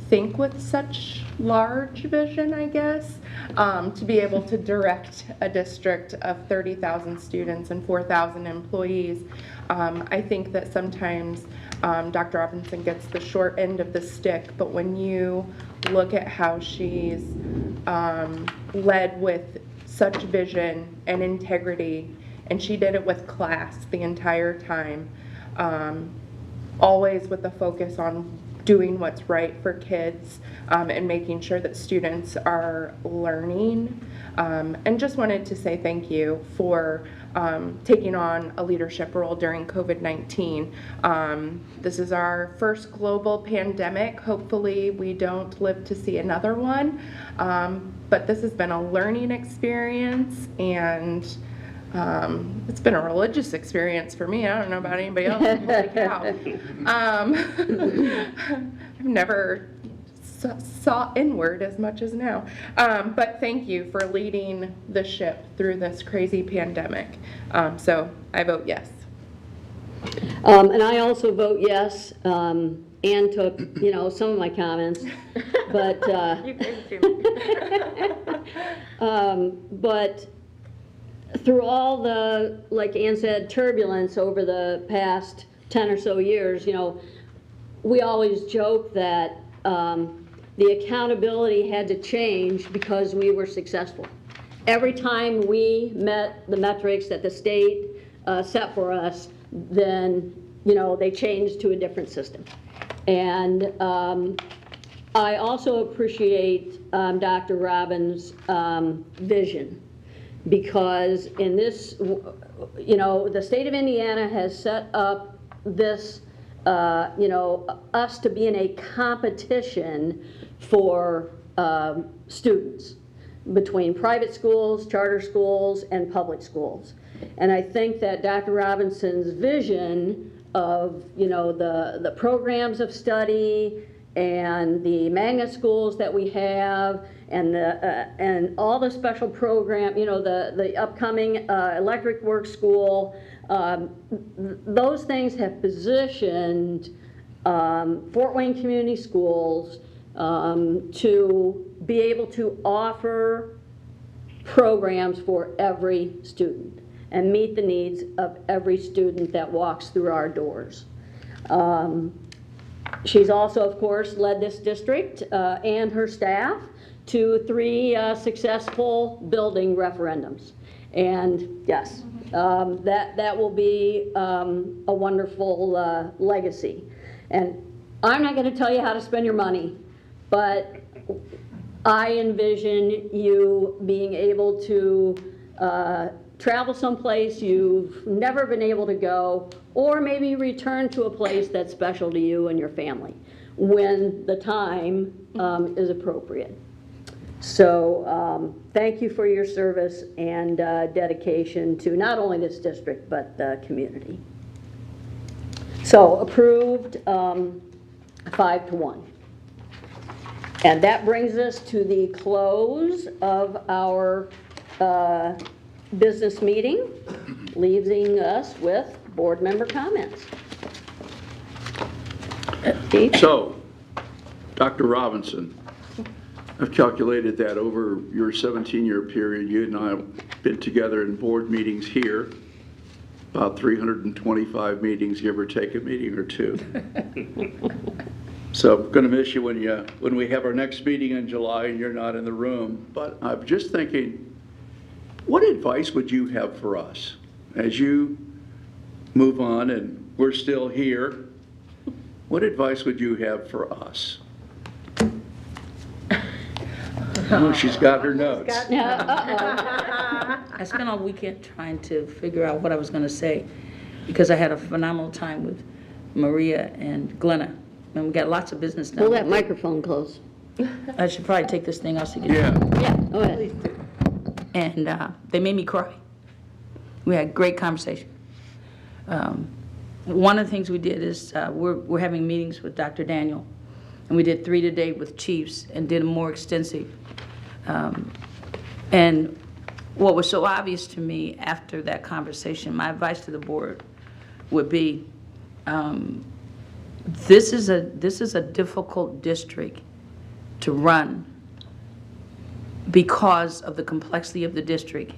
think with such large vision, I guess, to be able to direct a district of 30,000 students and 4,000 employees. I think that sometimes Dr. Robinson gets the short end of the stick, but when you look at how she's led with such vision and integrity, and she did it with class the entire time, always with a focus on doing what's right for kids and making sure that students are learning. And just wanted to say thank you for taking on a leadership role during COVID-19. This is our first global pandemic. Hopefully we don't live to see another one. But this has been a learning experience, and it's been a religious experience for me. I don't know about anybody else. Holy cow. I've never saw inward as much as now. But thank you for leading the ship through this crazy pandemic. So I vote yes. And I also vote yes. Ann took, some of my comments, but You gave it to me. but through all the, like Ann said, turbulence over the past 10 or so years, we always joke that the accountability had to change because we were successful. Every time we met the metrics that the state set for us, then, they changed to a different system. And I also appreciate Dr. Robbins' vision, because in this, you know, the state of Indiana has set up this, you know, us to be in a competition for students between private schools, charter schools, and public schools. And I think that Dr. Robinson's vision of, you know, the programs of study and the magnet schools that we have, and all the special program, you know, the upcoming electric work school, those things have positioned Fort Wayne Community Schools to be able to offer programs for every student and meet the needs of every student that walks through our doors. She's also, of course, led this district and her staff to 3 successful building referendums. And yes, that will be a wonderful legacy. And I'm not going to tell you how to spend your money, but I envision you being able to travel someplace you've never been able to go, or maybe return to a place that's special to you and your family when the time is appropriate. So thank you for your service and dedication to not only this district but the community. So approved 5-1. And that brings us to the close of our business meeting, leaving us with board member comments. So, Dr. Robinson, I've calculated that over your 17-year period, you and I have been together in board meetings here, about 325 meetings, give or take a meeting or two. So I'm going to miss you when we have our next meeting in July and you're not in the room. But I'm just thinking, what advice would you have for us as you move on and we're still here? What advice would you have for us? Oh, she's got her notes. I spent all weekend trying to figure out what I was going to say, because I had a phenomenal time with Maria and Glenna, and we got lots of business done. Hold that microphone close. I should probably take this thing off so you can. Yeah. Go ahead. And they made me cry. We had great conversation. One of the things we did is we're having meetings with Dr. Daniel, and we did 3 today with chiefs and did a more extensive. And what was so obvious to me after that conversation, my advice to the board would be, this is a difficult district to run because of the complexity of the district.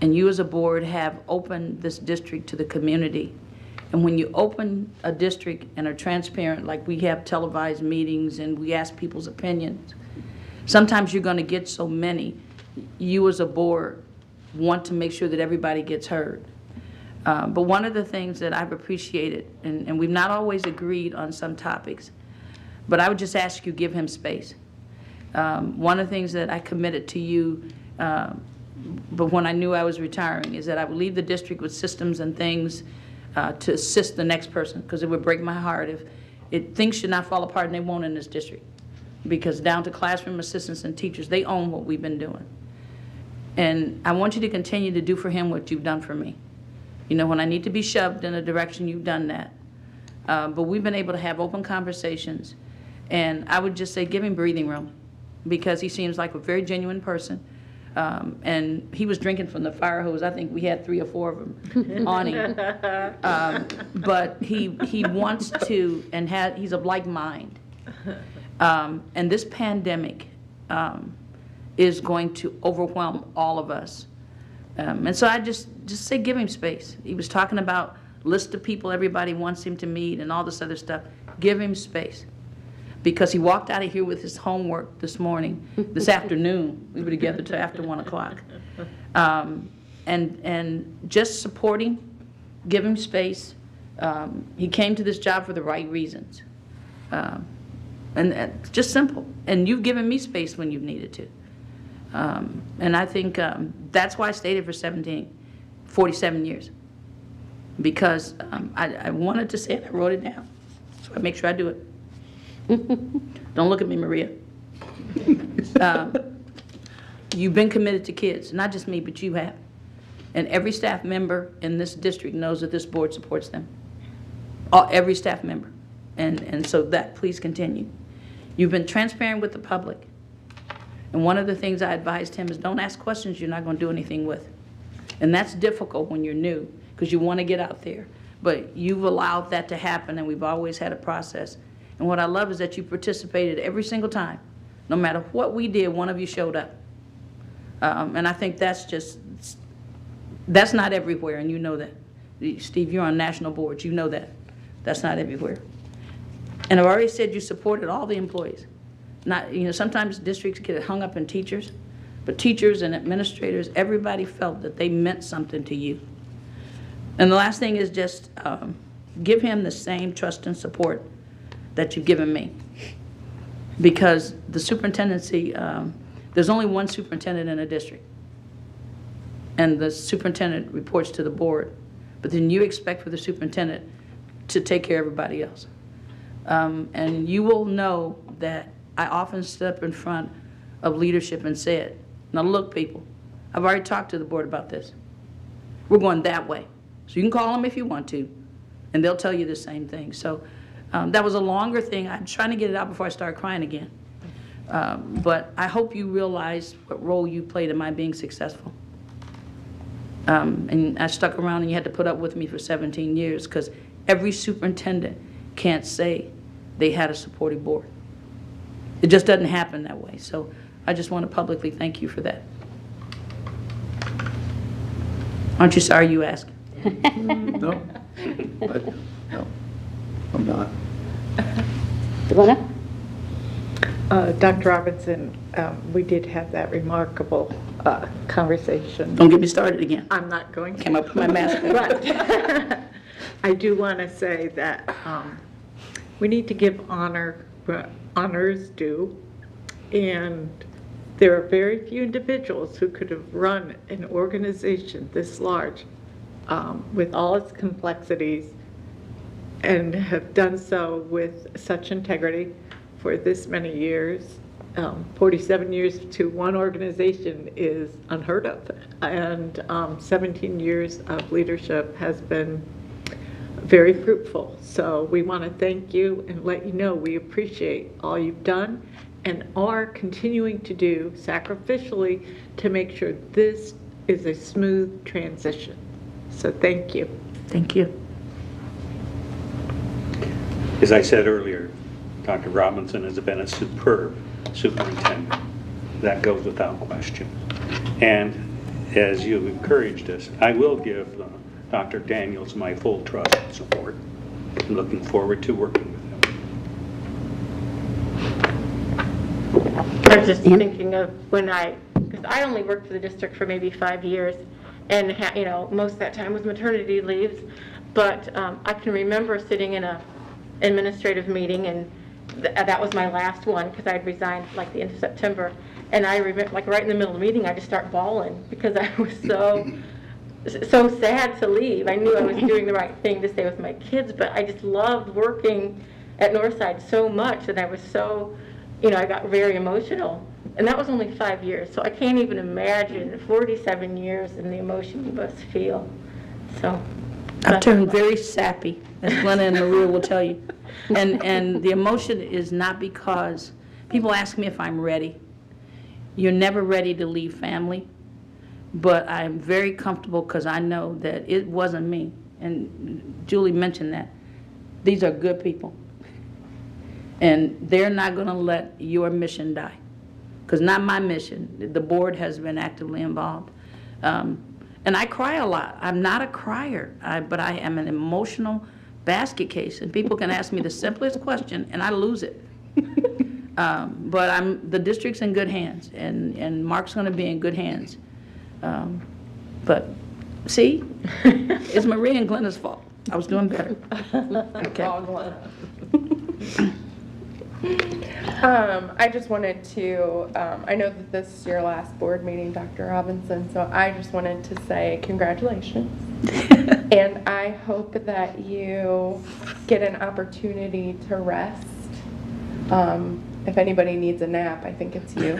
And you as a board have opened this district to the community. And when you open a district and are transparent, like we have televised meetings and we ask people's opinions, sometimes you're going to get so many. You as a board want to make sure that everybody gets heard. But one of the things that I've appreciated, and we've not always agreed on some topics, but I would just ask you, give him space. One of the things that I committed to you, but when I knew I was retiring, is that I would leave the district with systems and things to assist the next person, because it would break my heart if things should not fall apart, and they won't in this district. Because down to classroom assistants and teachers, they own what we've been doing. And I want you to continue to do for him what you've done for me. You know, when I need to be shoved in a direction, you've done that. But we've been able to have open conversations. And I would just say give him breathing room, because he seems like a very genuine person. And he was drinking from the fire hose. I think we had 3 or 4 of them on him. But he wants to, and he's of like mind. And this pandemic is going to overwhelm all of us. And so I just say give him space. He was talking about list of people everybody wants him to meet and all this other stuff. Give him space. Because he walked out of here with his homework this morning, this afternoon. We were together till after 1 o'clock. And just supporting, give him space. He came to this job for the right reasons. And just simple. And you've given me space when you've needed to. And I think that's why I stayed here for 47 years. Because I wanted to say it, I wrote it down. So I make sure I do it. Don't look at me, Maria. You've been committed to kids, not just me, but you have. And every staff member in this district knows that this board supports them. Every staff member. And so that, please continue. You've been transparent with the public. And one of the things I advised him is don't ask questions you're not going to do anything with. And that's difficult when you're new because you want to get out there. But you've allowed that to happen, and we've always had a process. And what I love is that you participated every single time. No matter what we did, one of you showed up. And I think that's not everywhere, and you know that. Steve, you're on national boards. You know that. That's not everywhere. And I've already said you supported all the employees. Not, sometimes districts get hung up in teachers, but teachers and administrators, everybody felt that they meant something to you. And the last thing is just give him the same trust and support that you've given me. Because the superintendency, there's only one superintendent in a district. And the superintendent reports to the board. But then you expect for the superintendent to take care of everybody else. And you will know that I often stood up in front of leadership and said, now look, people, I've already talked to the board about this. We're going that way. So you can call them if you want to, and they'll tell you the same thing. So that was a longer thing. I'm trying to get it out before I start crying again. But I hope you realize what role you played in my being successful. And I stuck around and you had to put up with me for 17 years because every superintendent can't say they had a supportive board. It just doesn't happen that way. So I just want to publicly thank you for that. Aren't you sorry you asked? No, I'm not. Devona? Dr. Robinson, we did have that remarkable conversation. Don't get me started again. I'm not going to. Came up with my mask. But I do want to say that we need to give honor where honor is due, and there are very few individuals who could have run an organization this large with all its complexities and have done so with such integrity for this many years. 47 years to one organization is unheard of, and 17 years of leadership has been very fruitful. So we want to thank you and let you know we appreciate all you've done and are continuing to do sacrificially to make sure this is a smooth transition. So thank you. Thank you. As I said earlier, Dr. Robinson has been a superb superintendent. That goes without question. And as you've encouraged us, I will give Dr. Daniels my full trust and support. I'm looking forward to working with him. I was just thinking of because I only worked for the district for maybe 5 years, and most of that time was maternity leaves, but I can remember sitting in a administrative meeting, and that was my last one because I'd resigned like the end of September, and I remember like right in the middle of the meeting I just start bawling because I was so sad to leave. I knew I was doing the right thing to stay with my kids, but I just loved working at Northside so much, and I was so, I got very emotional. And that was only 5 years, so I can't even imagine 47 years and the emotion you must feel. So I've turned very sappy, as Glenna and Maria will tell you. And the emotion is not because people ask me if I'm ready. You're never ready to leave family. But I'm very comfortable because I know that it wasn't me. And Julie mentioned that. These are good people. And they're not going to let your mission die. Because not my mission. The board has been actively involved. And I cry a lot. I'm not a crier, but I am an emotional basket case. And people can ask me the simplest question, and I lose it. But the district's in good hands, and Mark's going to be in good hands. But see, it's Maria and Glenna's fault. I was doing better. Okay. I just wanted to, I know that this is your last board meeting, Dr. Robinson, so I just wanted to say congratulations. And I hope that you get an opportunity to rest. If anybody needs a nap, I think it's you.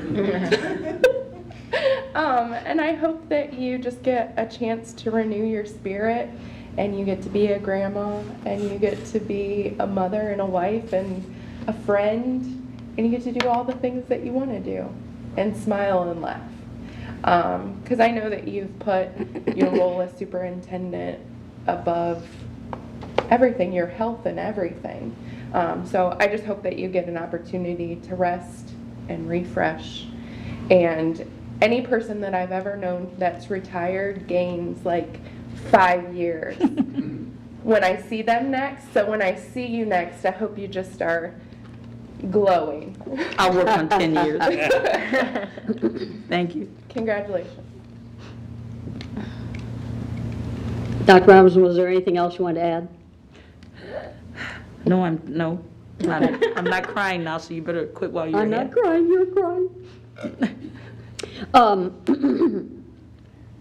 And I hope that you just get a chance to renew your spirit, and you get to be a grandma, and you get to be a mother and a wife and a friend, and you get to do all the things that you want to do and smile and laugh. Because I know that you've put your role as superintendent above everything, your health and everything. So I just hope that you get an opportunity to rest and refresh. And any person that I've ever known that's retired gains like 5 years when I see them next. So when I see you next, I hope you just are glowing. I'll work on 10 years. Thank you. Congratulations. Dr. Robinson, was there anything else you wanted to add? No, I'm not crying now, so you better quit while you're I'm ahead. not crying, you're crying.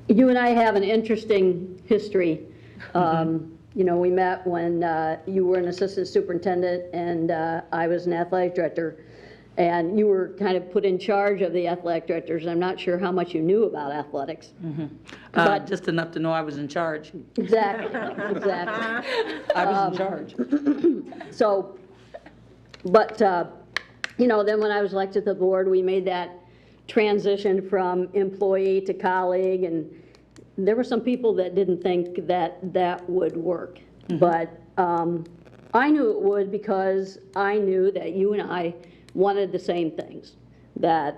You and I have an interesting history. You know, we met when you were an assistant superintendent and I was an athletic director. And you were kind of put in charge of the athletic directors. I'm not sure how much you knew about athletics. But just enough to know I was in charge. Exactly, I was in charge. So, but, you know, then when I was elected to the board, we made that transition from employee to colleague, and there were some people that didn't think that that would work. But I knew it would, because I knew that you and I wanted the same things, that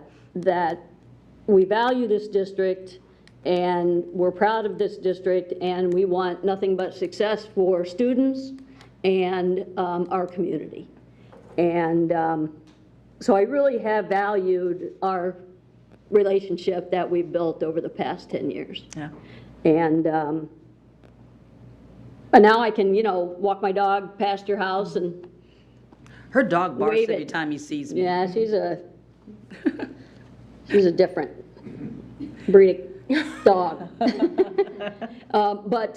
we value this district and we're proud of this district, and we want nothing but success for students and our community. And so I really have valued our relationship that we've built over the past 10 years. Yeah. And now I can, you know, walk my dog past your house and Her dog barks Wave every it. time he sees me. yeah, she's a different breed of dog. But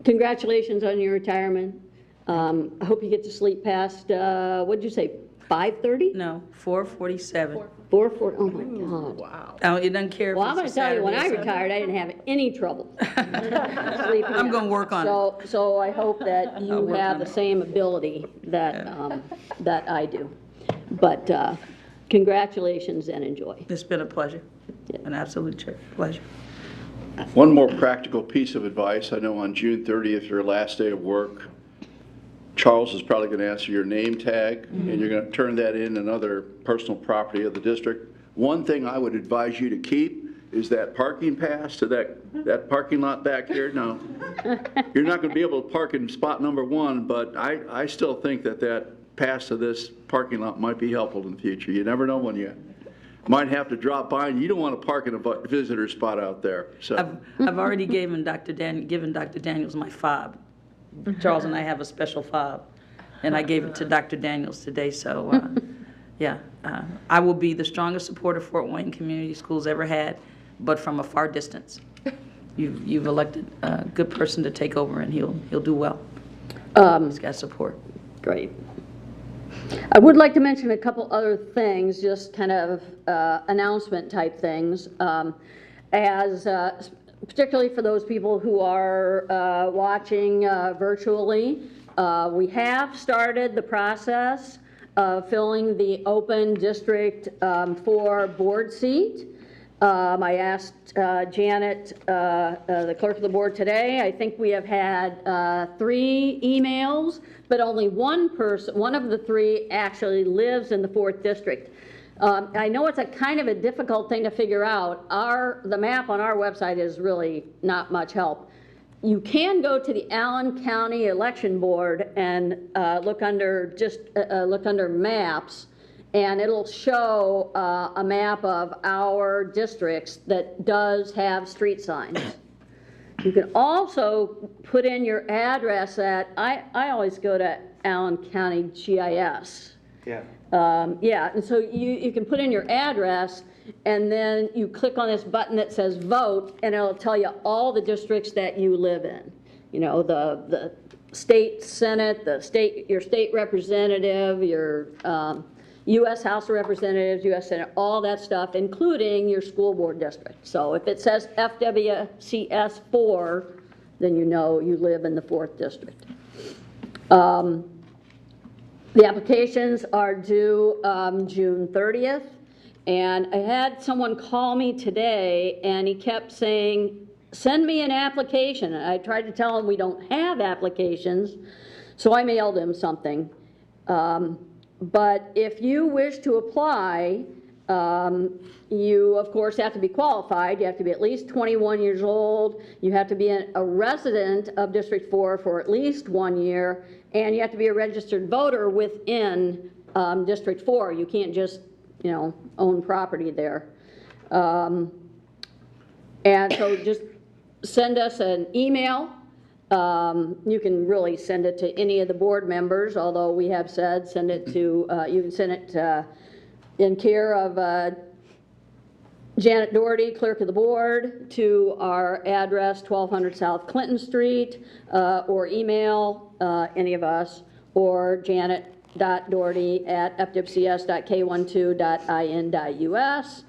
congratulations on your retirement. I hope you get to sleep past, what'd you say, 5:30? No, 4:47. 4:40, oh my God. Wow. Oh, it doesn't care if Well, I'm it's gonna a tell you, when I Saturday or retired, I didn't have any trouble sleeping. I'm gonna work on it. So I hope that you work have on the it. same ability that, that I do. But congratulations and enjoy. It's been a pleasure, an absolute pleasure. One more practical piece of advice. I know on June 30th, your last day of work, Charles is probably going to ask for your name tag, and you're going to turn that in another personal property of the district. One thing I would advise you to keep is that parking pass to that parking lot back here. Now, you're not going to be able to park in spot number 1, but I still think that pass to this parking lot might be helpful in the future. You never know when you might have to drop by, and you don't want to park in a visitor spot out there. So I've already given Dr. Daniels my fob. Charles and I have a special fob, and I gave it to Dr. Daniels today. So, yeah, I will be the strongest supporter Fort Wayne Community Schools ever had, but from a far distance. You've elected a good person to take over, and he'll do well. He's got support. Great. I would like to mention a couple other things, just kind of announcement type things. Particularly for those people who are watching virtually, we have started the process of filling the open District 4 board seat. I asked Janet, the clerk of the board, today. I think we have had 3 emails, but only one of the 3 actually lives in the 4th District. I know it's a kind of a difficult thing to figure out. The map on our website is really not much help. You can go to the Allen County Election Board and look under maps, and it'll show a map of our districts that does have street signs. You can also put in your address at, I always go to Allen County GIS, Yeah. Yeah, and so you can put in your address, and then you click on this button that says vote, and it'll tell you all the districts that you live in. You know, the state senate, your state representative, your U.S. House of Representatives, U.S. Senate, all that stuff, including your school board district. So if it says FWCS 4, then you know you live in the 4th district. The applications are due June 30th, and I had someone call me today, and he kept saying, send me an application. And I tried to tell him we don't have applications, so I mailed him something. But if you wish to apply, you, of course, have to be qualified. You have to be at least 21 years old. You have to be a resident of District 4 for at least 1 year, and you have to be a registered voter within District 4. You can't just, you know, own property there. And so just send us an email. You can really send it to any of the board members, although we have said send it to, you can send it in care of Janet Doherty, clerk of the board, to our address 1200 South Clinton Street, or email any of us, or janet.doherty@fwcs.k12.in.us,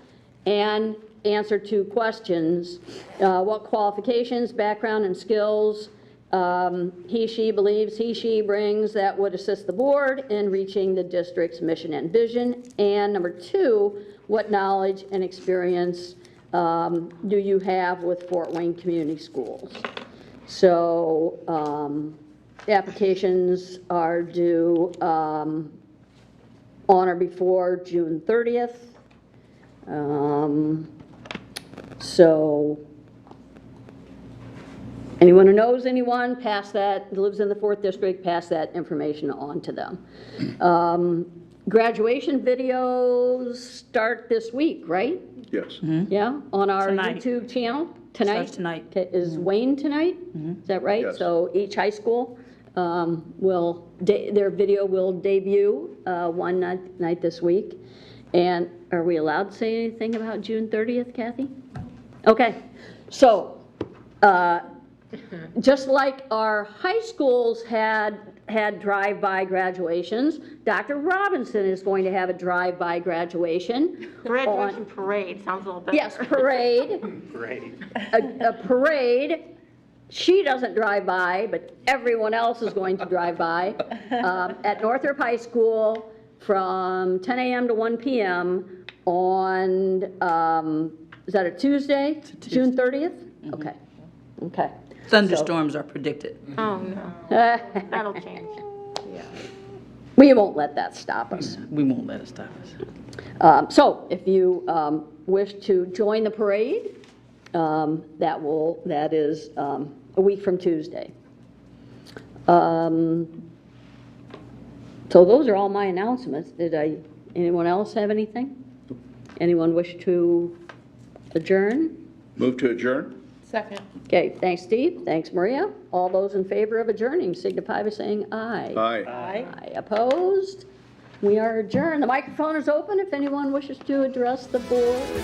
and answer 2 questions. What qualifications, background, and skills she brings that would assist the board in reaching the district's mission and vision? And number 2, what knowledge and experience do you have with Fort Wayne Community Schools? So the applications are due on or before June 30th. So anyone who knows anyone, pass that, lives in the 4th district, pass that information on to them. Graduation videos start this week, right? Yes. Yeah, on our Tonight. YouTube channel tonight? Starts tonight. Okay, is Wayne tonight? Is that right? Yes. So each high school their video will debut one night this week. And are we allowed to say anything about June 30th, Kathy? Okay, so just like our high schools had drive-by graduations, Dr. Robinson is going to have a drive-by graduation. Graduation parade, sounds a little better. Yes, parade. Great. A parade. She doesn't drive by, but everyone else is going to drive by at Northrop High School from 10 a.m. to 1 p.m. on, is that a Tuesday? June 30th? Okay. Okay. Thunderstorms are predicted. Oh, no, that'll change. We won't let that stop us. We won't let it stop us. So if you wish to join the parade, that is a week from Tuesday. So those are all my announcements. Anyone else have anything? Anyone wish to adjourn? Move to adjourn? Second. Okay, thanks, Steve. Thanks, Maria. All those in favor of adjourning signify by saying aye. Aye. Aye. Opposed? We are adjourned. The microphone is open if anyone wishes to address the board.